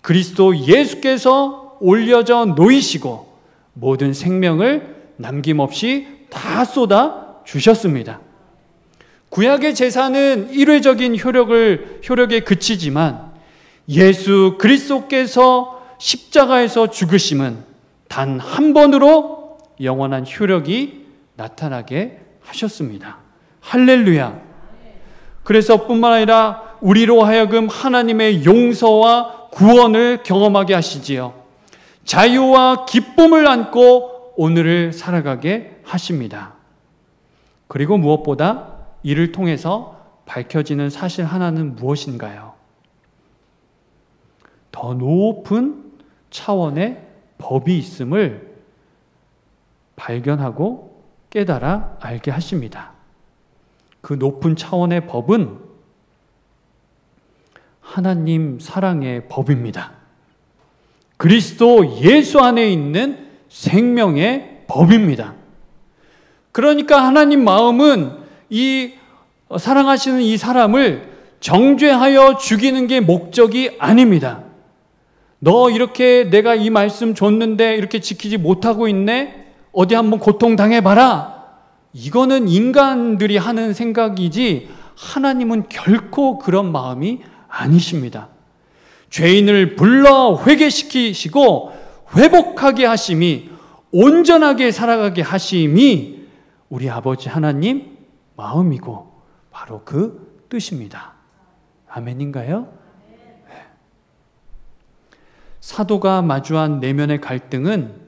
그리스도 예수께서 올려져 놓이시고 모든 생명을 남김없이 다 쏟아 주셨습니다. 구약의 제사는 일회적인 효력에 그치지만 예수 그리스도께서 십자가에서 죽으심은 단 한 번으로 영원한 효력이 나타나게 하셨습니다. 할렐루야. 그래서 뿐만 아니라 우리로 하여금 하나님의 용서와 구원을 경험하게 하시지요. 자유와 기쁨을 안고 오늘을 살아가게 하십니다. 그리고 무엇보다 이를 통해서 밝혀지는 사실 하나는 무엇인가요? 더 높은 차원의 법이 있음을 발견하고 깨달아 알게 하십니다. 그 높은 차원의 법은 하나님 사랑의 법입니다. 그리스도 예수 안에 있는 생명의 법입니다. 그러니까 하나님 마음은 이 사랑하시는 이 사람을 정죄하여 죽이는 게 목적이 아닙니다. 너 이렇게 내가 이 말씀 줬는데 이렇게 지키지 못하고 있네? 어디 한번 고통당해봐라. 이거는 인간들이 하는 생각이지 하나님은 결코 그런 마음이 아니십니다. 죄인을 불러 회개시키시고 회복하게 하심이, 온전하게 살아가게 하심이 우리 아버지 하나님 마음이고 바로 그 뜻입니다. 아멘인가요? 네. 사도가 마주한 내면의 갈등은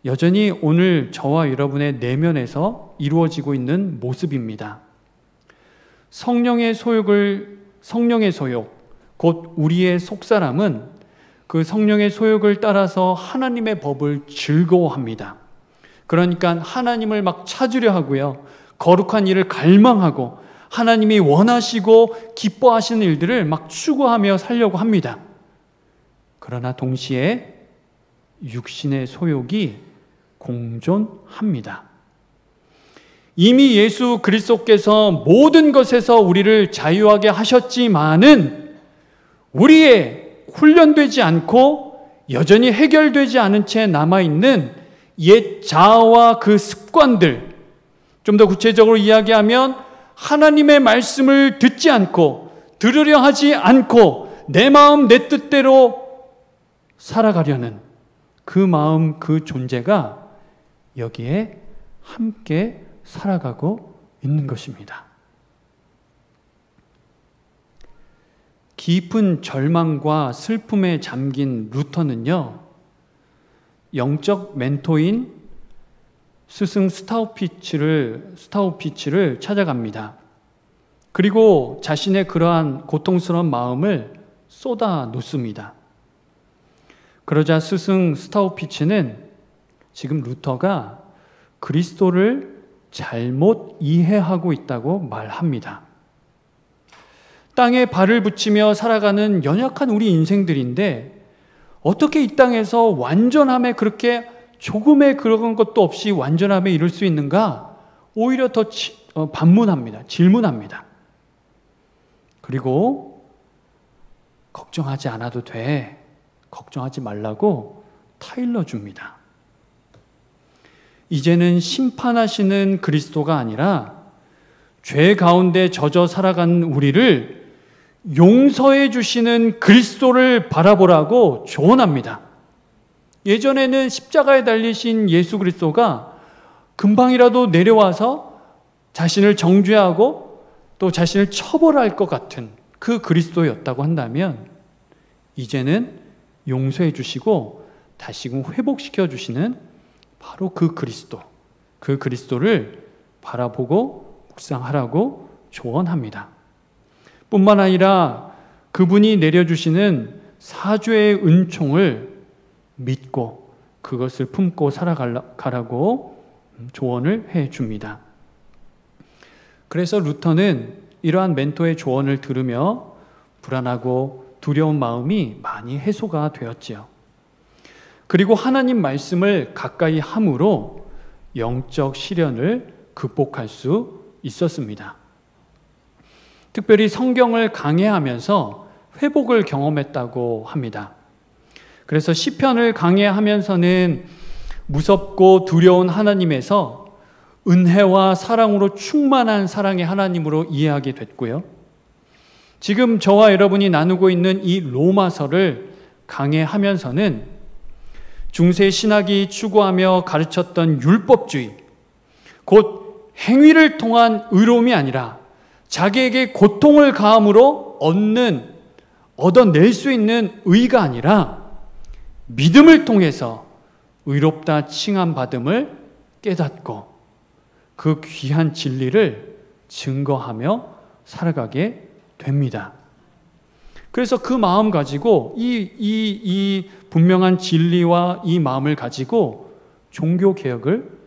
여전히 오늘 저와 여러분의 내면에서 이루어지고 있는 모습입니다. 성령의 소욕, 곧 우리의 속사람은 그 성령의 소욕을 따라서 하나님의 법을 즐거워합니다. 그러니까 하나님을 막 찾으려 하고요. 거룩한 일을 갈망하고 하나님이 원하시고 기뻐하시는 일들을 막 추구하며 살려고 합니다. 그러나 동시에 육신의 소욕이 공존합니다. 이미 예수 그리스도께서 모든 것에서 우리를 자유하게 하셨지만은 우리의 훈련되지 않고 여전히 해결되지 않은 채 남아있는 옛 자아와 그 습관들, 좀 더 구체적으로 이야기하면 하나님의 말씀을 듣지 않고 들으려 하지 않고 내 마음 내 뜻대로 살아가려는 그 마음, 그 존재가 여기에 함께 살아가고 있는 것입니다. 깊은 절망과 슬픔에 잠긴 루터는요, 영적 멘토인 스승 스타우피츠를 찾아갑니다. 그리고 자신의 그러한 고통스러운 마음을 쏟아 놓습니다. 그러자 스승 스타우피츠는 지금 루터가 그리스도를 잘못 이해하고 있다고 말합니다. 땅에 발을 붙이며 살아가는 연약한 우리 인생들인데 어떻게 이 땅에서 완전함에 그렇게 조금의 그런 것도 없이 완전함에 이룰 수 있는가? 오히려 더 반문합니다. 질문합니다. 그리고 걱정하지 않아도 돼. 걱정하지 말라고 타일러 줍니다. 이제는 심판하시는 그리스도가 아니라 죄 가운데 젖어 살아간 우리를 용서해 주시는 그리스도를 바라보라고 조언합니다. 예전에는 십자가에 달리신 예수 그리스도가 금방이라도 내려와서 자신을 정죄하고 또 자신을 처벌할 것 같은 그 그리스도였다고 한다면, 이제는 용서해 주시고 다시금 회복시켜 주시는 바로 그 그리스도를 바라보고 묵상하라고 조언합니다. 뿐만 아니라 그분이 내려주시는 사죄의 은총을 믿고 그것을 품고 살아가라고 조언을 해줍니다. 그래서 루터는 이러한 멘토의 조언을 들으며 불안하고 두려운 마음이 많이 해소가 되었지요. 그리고 하나님 말씀을 가까이 함으로 영적 시련을 극복할 수 있었습니다. 특별히 성경을 강해하면서 회복을 경험했다고 합니다. 그래서 시편을 강해하면서는 무섭고 두려운 하나님에서 은혜와 사랑으로 충만한 사랑의 하나님으로 이해하게 됐고요. 지금 저와 여러분이 나누고 있는 이 로마서를 강해하면서는 중세 신학이 추구하며 가르쳤던 율법주의, 곧 행위를 통한 의로움이 아니라 자기에게 고통을 가함으로 얻어낼 수 있는 의가 아니라 믿음을 통해서 의롭다 칭함받음을 깨닫고 그 귀한 진리를 증거하며 살아가게 됩니다. 그래서 그 마음 가지고 이 분명한 진리와 이 마음을 가지고 종교개혁을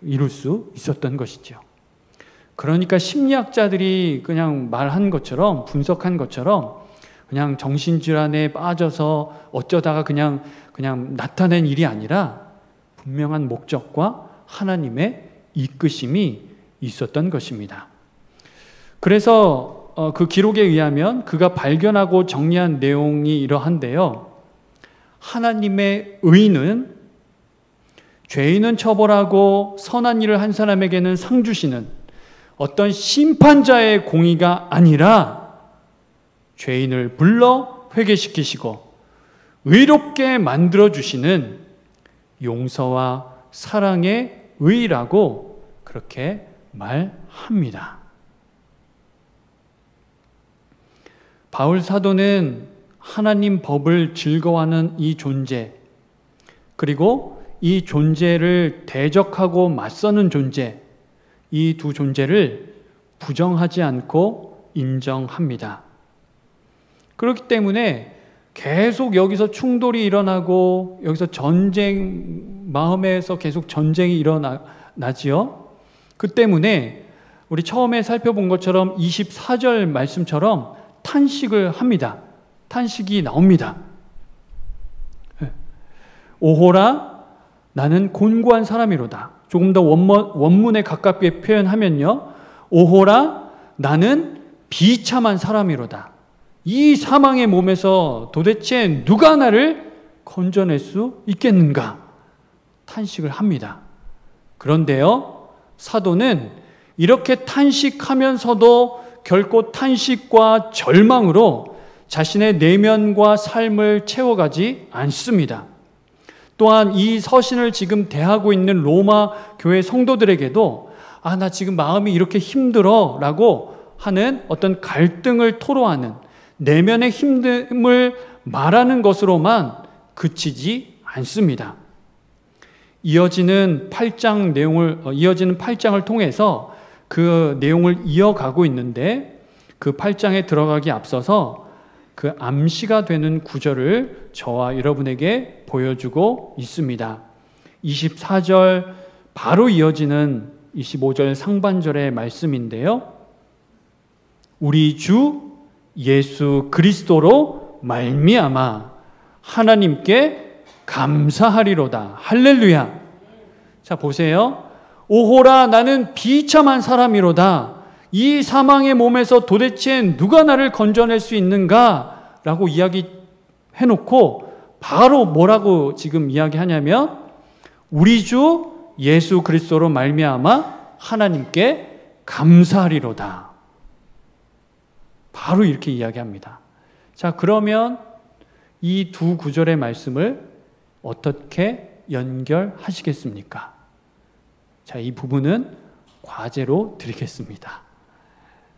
이룰 수 있었던 것이죠. 그러니까 심리학자들이 그냥 말한 것처럼, 분석한 것처럼 그냥 정신질환에 빠져서 어쩌다가 그냥 나타낸 일이 아니라 분명한 목적과 하나님의 이끄심이 있었던 것입니다. 그래서 그 기록에 의하면 그가 발견하고 정리한 내용이 이러한데요. 하나님의 의는 죄인은 처벌하고 선한 일을 한 사람에게는 상 주시는 어떤 심판자의 공의가 아니라 죄인을 불러 회개시키시고 의롭게 만들어주시는 용서와 사랑의 의라고 그렇게 말합니다. 바울 사도는 하나님 법을 즐거워하는 이 존재, 그리고 이 존재를 대적하고 맞서는 존재, 이 두 존재를 부정하지 않고 인정합니다. 그렇기 때문에 계속 여기서 충돌이 일어나고 여기서 마음에서 계속 전쟁이 일어나지요. 그 때문에 우리 처음에 살펴본 것처럼 24절 말씀처럼 탄식을 합니다. 탄식이 나옵니다. 오호라 나는 곤고한 사람이로다. 조금 더 원문에 가깝게 표현하면요, 오호라 나는 비참한 사람이로다. 이 사망의 몸에서 도대체 누가 나를 건져낼 수 있겠는가? 탄식을 합니다. 그런데요, 사도는 이렇게 탄식하면서도 결코 탄식과 절망으로 자신의 내면과 삶을 채워가지 않습니다. 또한 이 서신을 지금 대하고 있는 로마 교회 성도들에게도 나 지금 마음이 이렇게 힘들어 라고 하는 어떤 갈등을 토로하는 내면의 힘듦을 말하는 것으로만 그치지 않습니다. 이어지는 8장을 통해서 그 내용을 이어가고 있는데, 그 8장에 들어가기 앞서서 그 암시가 되는 구절을 저와 여러분에게 보여주고 있습니다. 24절 바로 이어지는 25절 상반절의 말씀인데요. 우리 주 예수 그리스도로 말미암아 하나님께 감사하리로다. 할렐루야. 자, 보세요. 오호라 나는 비참한 사람이로다. 이 사망의 몸에서 도대체 누가 나를 건져낼 수 있는가? 라고 이야기해놓고 바로 뭐라고 지금 이야기하냐면 우리 주 예수 그리스도로 말미암아 하나님께 감사하리로다. 바로 이렇게 이야기합니다. 자, 그러면 이 두 구절의 말씀을 어떻게 연결하시겠습니까? 자, 이 부분은 과제로 드리겠습니다.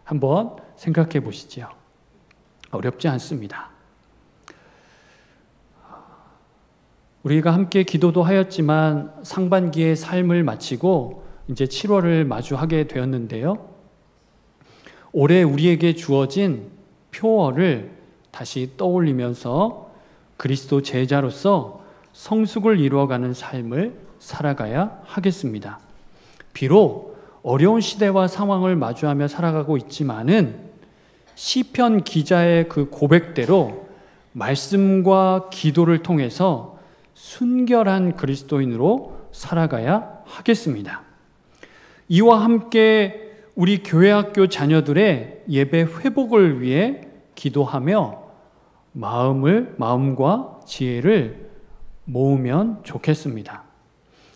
한번 생각해 보시죠. 어렵지 않습니다. 우리가 함께 기도도 하였지만 상반기의 삶을 마치고 이제 7월을 마주하게 되었는데요. 올해 우리에게 주어진 표어를 다시 떠올리면서 그리스도 제자로서 성숙을 이루어가는 삶을 살아가야 하겠습니다. 비록 어려운 시대와 상황을 마주하며 살아가고 있지만은 시편 기자의 그 고백대로 말씀과 기도를 통해서 순결한 그리스도인으로 살아가야 하겠습니다. 이와 함께 우리 교회학교 자녀들의 예배 회복을 위해 기도하며 마음과 지혜를 모으면 좋겠습니다.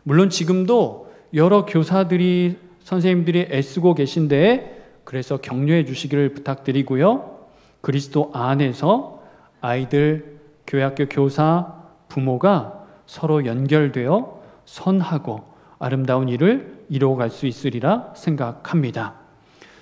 물론 지금도 여러 교사들이 선생님들이 애쓰고 계신데 그래서 격려해 주시기를 부탁드리고요. 그리스도 안에서 아이들, 교회학교 교사, 부모가 서로 연결되어 선하고 아름다운 일을 이루어갈 수 있으리라 생각합니다.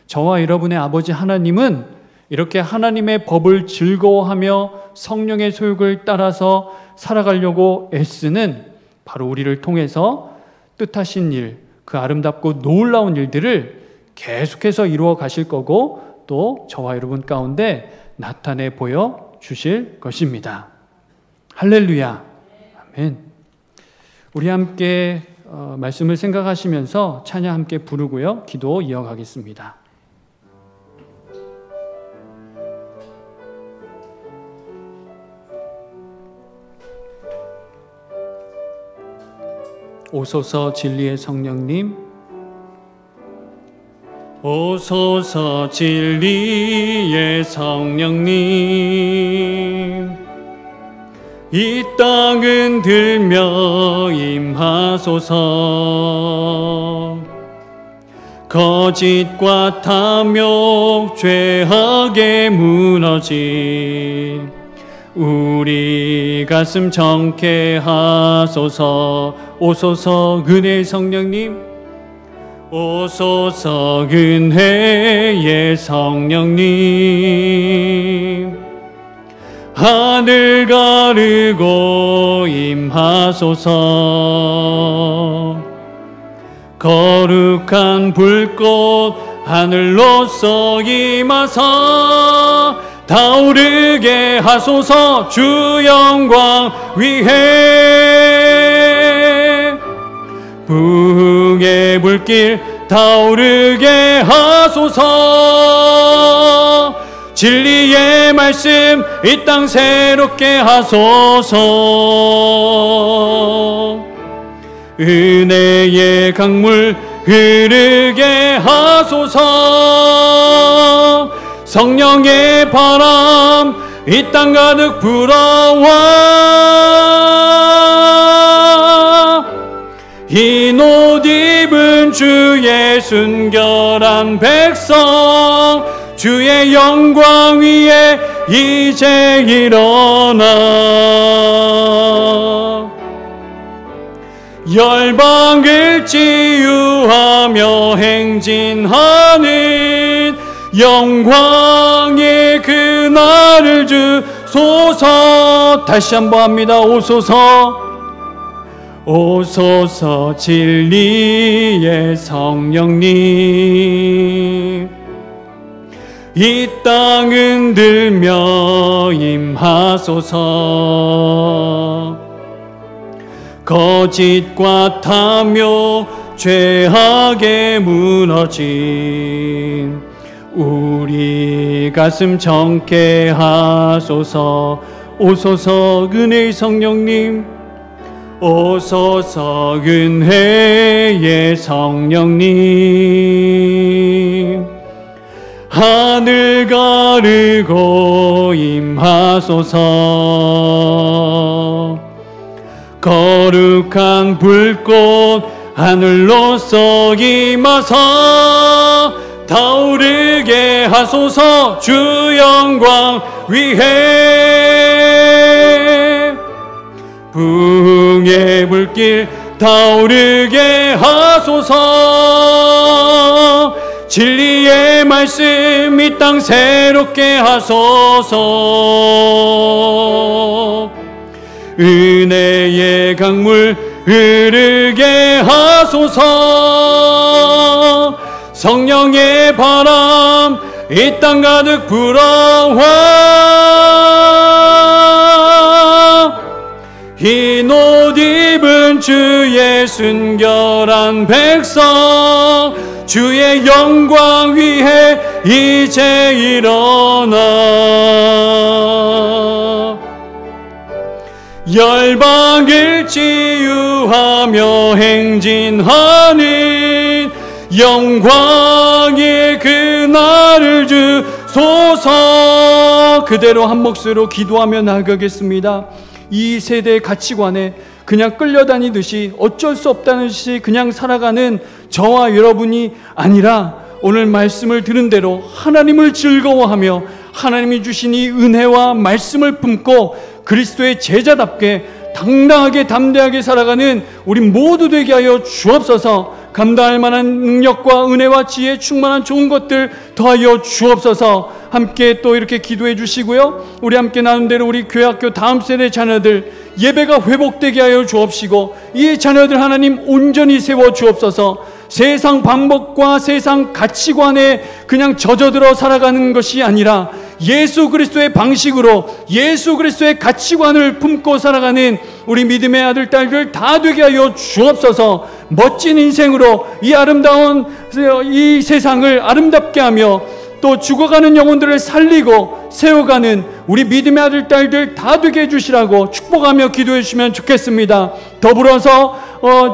저와 여러분의 아버지 하나님은 이렇게 하나님의 법을 즐거워하며 성령의 소욕을 따라서 살아가려고 애쓰는 바로 우리를 통해서 뜻하신 일, 그 아름답고 놀라운 일들을 계속해서 이루어 가실 거고 또 저와 여러분 가운데 나타내 보여 주실 것입니다. 할렐루야. 아멘. 우리 함께 말씀을 생각하시면서 찬양 함께 부르고요. 기도 이어가겠습니다. 오소서 진리의 성령님, 오소서 진리의 성령님, 이 땅은 들며 임하소서. 거짓과 탐욕 죄악에 무너진 우리 가슴 정케 하소서. 오소서 은혜의 성령님, 오소서 은혜의 성령님, 하늘 가르고 임하소서. 거룩한 불꽃 하늘로서 임하사 타오르게 하소서. 주 영광 위에 부흥의 불길 타오르게 하소서. 진리의 말씀 이 땅 새롭게 하소서. 은혜의 강물 흐르게 하소서. 성령의 바람 이 땅 가득 불어와 흰 옷 입은 주의 순결한 백성 주의 영광 위에 이제 일어나 열방을 치유하며 행진하는 영광의 그날을 주소서. 다시 한번 합니다. 오소서. 오소서 진리의 성령님, 이 땅은 들며 임하소서. 거짓과 탐욕 죄악에 무너진 우리 가슴 정케 하소서. 오소서 은혜의 성령님, 오소서 은혜의 성령님, 하늘 가르고 임하소서. 거룩한 불꽃 하늘로서 임하사 타오르게 하소서. 주 영광 위해 부흥의 불길 타오르게 하소서. 진리의 말씀 이 땅 새롭게 하소서. 은혜의 강물 흐르게 하소서. 성령의 바람 이 땅 가득 불어와 흰 옷 입은 주의 순결한 백성 주의 영광 위에 이제 일어나 열방을 치유하며 행진하는 영광의 그날을 주소서. 그대로 한 몫으로 기도하며 나아가겠습니다. 이 세대의 가치관에 그냥 끌려다니듯이 어쩔 수 없다는 듯이 그냥 살아가는 저와 여러분이 아니라 오늘 말씀을 들은 대로 하나님을 즐거워하며 하나님이 주신 이 은혜와 말씀을 품고 그리스도의 제자답게 당당하게 담대하게 살아가는 우리 모두 되게 하여 주옵소서. 감당할 만한 능력과 은혜와 지혜 충만한 좋은 것들 더하여 주옵소서. 함께 또 이렇게 기도해 주시고요. 우리 함께 나눈 대로 우리 교회학교 다음 세대 자녀들 예배가 회복되게 하여 주옵시고 이 자녀들 하나님 온전히 세워 주옵소서. 세상 방법과 세상 가치관에 그냥 젖어들어 살아가는 것이 아니라 예수 그리스도의 방식으로 예수 그리스도의 가치관을 품고 살아가는 우리 믿음의 아들 딸들 다 되게 하여 주옵소서. 멋진 인생으로 이 아름다운 이 세상을 아름답게 하며 또 죽어가는 영혼들을 살리고 세워가는 우리 믿음의 아들 딸들 다 되게 해주시라고 축복하며 기도해 주시면 좋겠습니다. 더불어서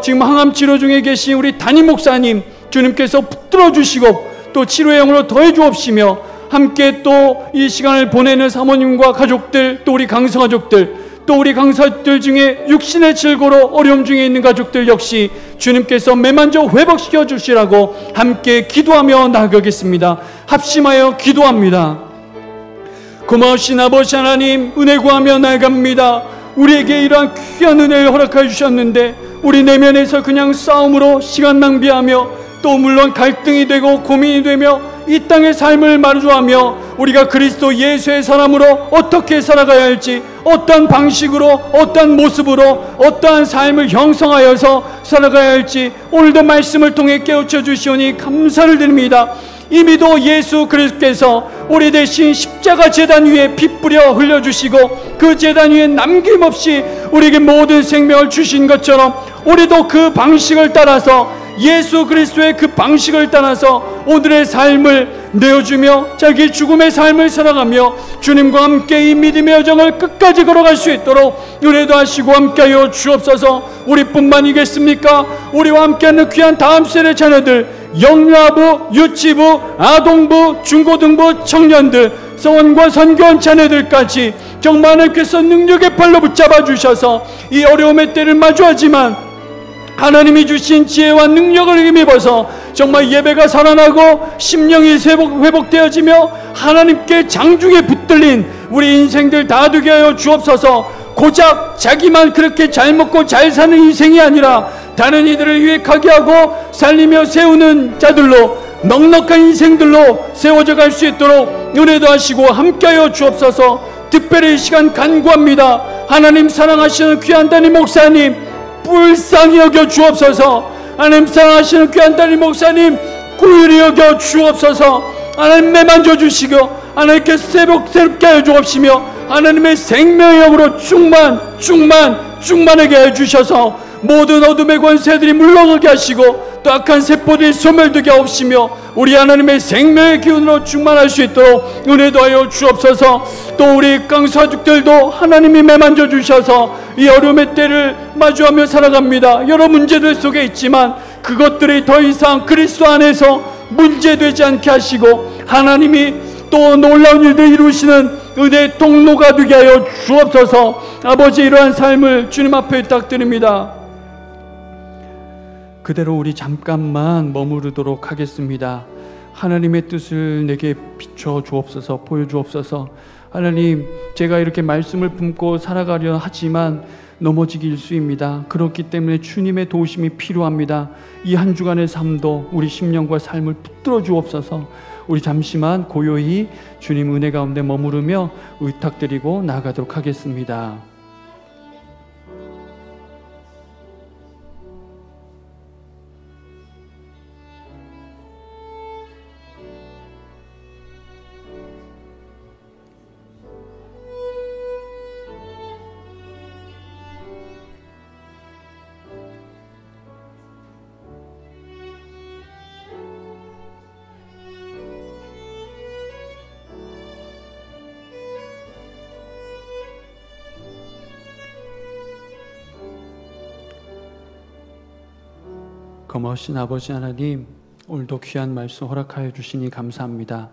지금 항암 치료 중에 계신 우리 담임 목사님 주님께서 붙들어 주시고 또 치료의 영으로 더해 주옵시며 함께 또 이 시간을 보내는 사모님과 가족들 또 우리 강사 가족들 또 우리 강사들 중에 육신의 질고로 어려움 중에 있는 가족들 역시 주님께서 매만져 회복시켜 주시라고 함께 기도하며 나아가겠습니다. 합심하여 기도합니다. 고마우신 아버지 하나님 은혜 구하며 나아갑니다. 우리에게 이러한 귀한 은혜를 허락해 주셨는데 우리 내면에서 그냥 싸움으로 시간 낭비하며 또 물론 갈등이 되고 고민이 되며 이 땅의 삶을 마주하며 우리가 그리스도 예수의 사람으로 어떻게 살아가야 할지 어떠한 방식으로 어떠한 모습으로 어떠한 삶을 형성하여서 살아가야 할지 오늘도 말씀을 통해 깨우쳐 주시오니 감사를 드립니다. 이미도 예수 그리스도께서 우리 대신 십자가 제단 위에 피 뿌려 흘려주시고 그 제단 위에 남김없이 우리에게 모든 생명을 주신 것처럼 우리도 그 방식을 따라서 예수 그리스도의 그 방식을 따라서 오늘의 삶을 내어주며 자기 죽음의 삶을 살아가며 주님과 함께 이 믿음의 여정을 끝까지 걸어갈 수 있도록 은혜도 하시고 함께하여 주옵소서. 우리뿐만이겠습니까? 우리와 함께하는 귀한 다음 세대 자녀들 영유아부, 유치부, 아동부, 중고등부 청년들 성원과 선교원 자녀들까지 정말 하나님께서 능력의 팔로 붙잡아 주셔서 이 어려움의 때를 마주하지만 하나님이 주신 지혜와 능력을 힘입어서 정말 예배가 살아나고 심령이 회복되어지며 하나님께 장중에 붙들린 우리 인생들 다 되게 하여 주옵소서. 고작 자기만 그렇게 잘 먹고 잘 사는 인생이 아니라 다른 이들을 유익하게 하고 살리며 세우는 자들로 넉넉한 인생들로 세워져 갈 수 있도록 은혜도 하시고 함께하여 주옵소서. 특별히 이 시간 간구합니다. 하나님 사랑하시는 귀한 담임 목사님 불쌍히 여겨 주옵소서. 하나님 사랑하시는 귀한 담임 목사님 구휼히 여겨 주옵소서. 하나님 매만져 주시고 하나님께서 새롭게 하여 주옵시며 하나님의 생명의 영으로 충만하게 해주셔서 모든 어둠의 권세들이 물러가게 하시고 또 악한 세포들이 소멸되게 하옵시며 우리 하나님의 생명의 기운으로 충만할 수 있도록 은혜도 하여 주옵소서. 또 우리 강사족들도 하나님이 매만져 주셔서 이 어려움의 때를 마주하며 살아갑니다. 여러 문제들 속에 있지만 그것들이 더 이상 그리스도 안에서 문제되지 않게 하시고 하나님이 또 놀라운 일들 이루시는 은혜의 통로가 되게 하여 주옵소서. 아버지 이러한 삶을 주님 앞에 부탁드립니다. 그대로 우리 잠깐만 머무르도록 하겠습니다. 하나님의 뜻을 내게 비춰 주옵소서, 보여주옵소서. 하나님, 제가 이렇게 말씀을 품고 살아가려 하지만 넘어지기 일쑤입니다. 그렇기 때문에 주님의 도우심이 필요합니다. 이 한 주간의 삶도 우리 심령과 삶을 붙들어 주옵소서. 우리 잠시만 고요히 주님 은혜 가운데 머무르며 의탁드리고 나아가도록 하겠습니다. 거머신 아버지 하나님, 오늘도 귀한 말씀 허락하여 주시니 감사합니다.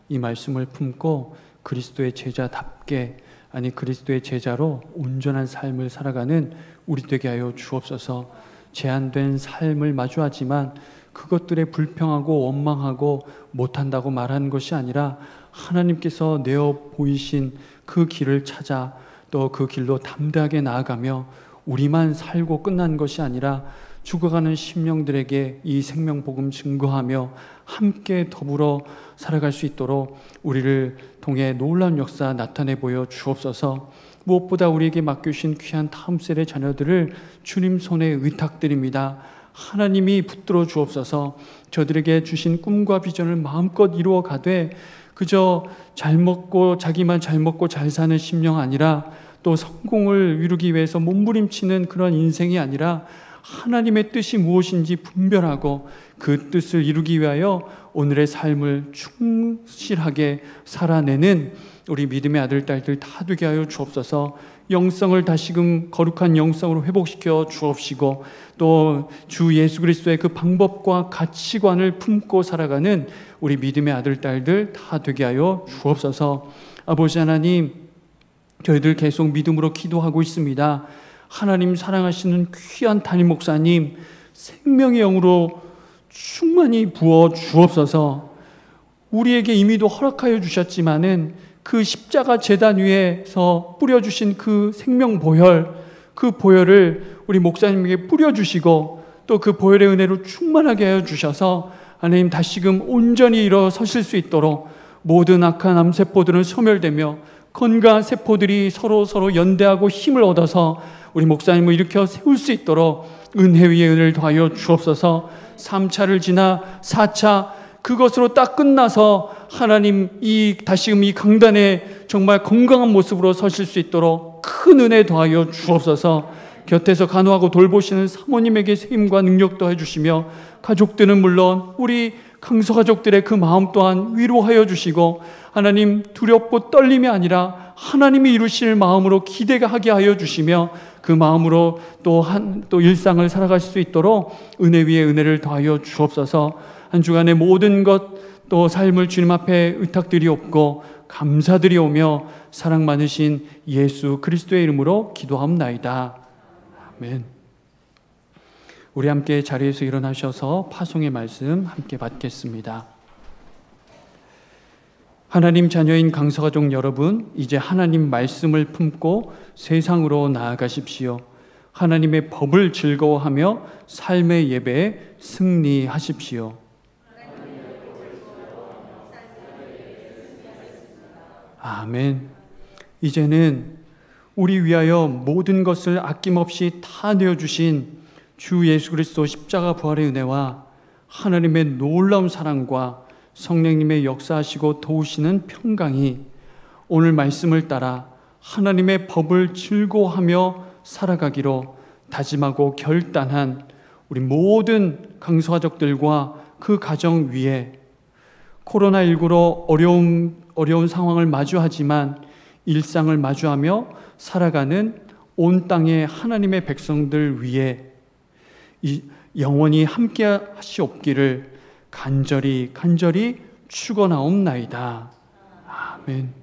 이 말씀을 품고 그리스도의 제자답게, 아니 그리스도의 제자로 온전한 삶을 살아가는 우리 되게 하여 주옵소서. 제한된 삶을 마주하지만 그것들에 불평하고 원망하고 못한다고 말하는 것이 아니라 하나님께서 내어 보이신 그 길을 찾아 또 그 길로 담대하게 나아가며 우리만 살고 끝난 것이 아니라 죽어가는 심령들에게 이 생명복음 증거하며 함께 더불어 살아갈 수 있도록 우리를 통해 놀라운 역사 나타내 보여 주옵소서. 무엇보다 우리에게 맡겨주신 귀한 다음셀의 자녀들을 주님 손에 의탁드립니다. 하나님이 붙들어 주옵소서. 저들에게 주신 꿈과 비전을 마음껏 이루어 가되 그저 잘 먹고 자기만 잘 먹고 잘 사는 심령 아니라 또 성공을 이루기 위해서 몸부림치는 그런 인생이 아니라 하나님의 뜻이 무엇인지 분별하고 그 뜻을 이루기 위하여 오늘의 삶을 충실하게 살아내는 우리 믿음의 아들, 딸들 다 되게 하여 주옵소서. 영성을 다시금 거룩한 영성으로 회복시켜 주옵시고 또 주 예수 그리스도의 그 방법과 가치관을 품고 살아가는 우리 믿음의 아들, 딸들 다 되게 하여 주옵소서. 아버지 하나님, 저희들 계속 믿음으로 기도하고 있습니다. 하나님 사랑하시는 귀한 담임 목사님 생명의 영으로 충만히 부어 주옵소서. 우리에게 이미도 허락하여 주셨지만은 그 십자가 제단 위에서 뿌려주신 그 생명 보혈, 그 보혈을 우리 목사님에게 뿌려주시고 또 그 보혈의 은혜로 충만하게 하여 주셔서 하나님 다시금 온전히 일어서실 수 있도록 모든 악한 암세포들은 소멸되며 건강한 세포들이 서로 연대하고 힘을 얻어서 우리 목사님을 일으켜 세울 수 있도록 은혜 위에 은혜를 더하여 주옵소서. 3차를 지나 4차 그것으로 딱 끝나서 하나님 다시금 이 강단에 정말 건강한 모습으로 서실 수 있도록 큰 은혜 더하여 주옵소서. 곁에서 간호하고 돌보시는 사모님에게 세임과 능력 더해 주시며 가족들은 물론 우리 강서 가족들의 그 마음 또한 위로하여 주시고 하나님 두렵고 떨림이 아니라 하나님이 이루실 마음으로 기대하게 하여 주시며 그 마음으로 또 일상을 살아갈 수 있도록 은혜 위에 은혜를 더하여 주옵소서. 한 주간의 모든 것 또 삶을 주님 앞에 의탁드리옵고 감사드리오며 사랑 많으신 예수 그리스도의 이름으로 기도합나이다. 아멘. 우리 함께 자리에서 일어나셔서 파송의 말씀 함께 받겠습니다. 하나님 자녀인 강서가족 여러분, 이제 하나님 말씀을 품고 세상으로 나아가십시오. 하나님의 법을 즐거워하며 삶의 예배에 승리하십시오. 아멘. 이제는 우리 위하여 모든 것을 아낌없이 다 내어주신 주 예수 그리스도 십자가 부활의 은혜와 하나님의 놀라운 사랑과 성령님의 역사하시고 도우시는 평강이 오늘 말씀을 따라 하나님의 법을 즐거워하며 살아가기로 다짐하고 결단한 우리 모든 강서가족들과 그 가정 위에 코로나19로 어려운 상황을 마주하지만 일상을 마주하며 살아가는 온 땅의 하나님의 백성들 위에 영원히 함께 하시옵기를 간절히 축원하옵나이다. 아멘.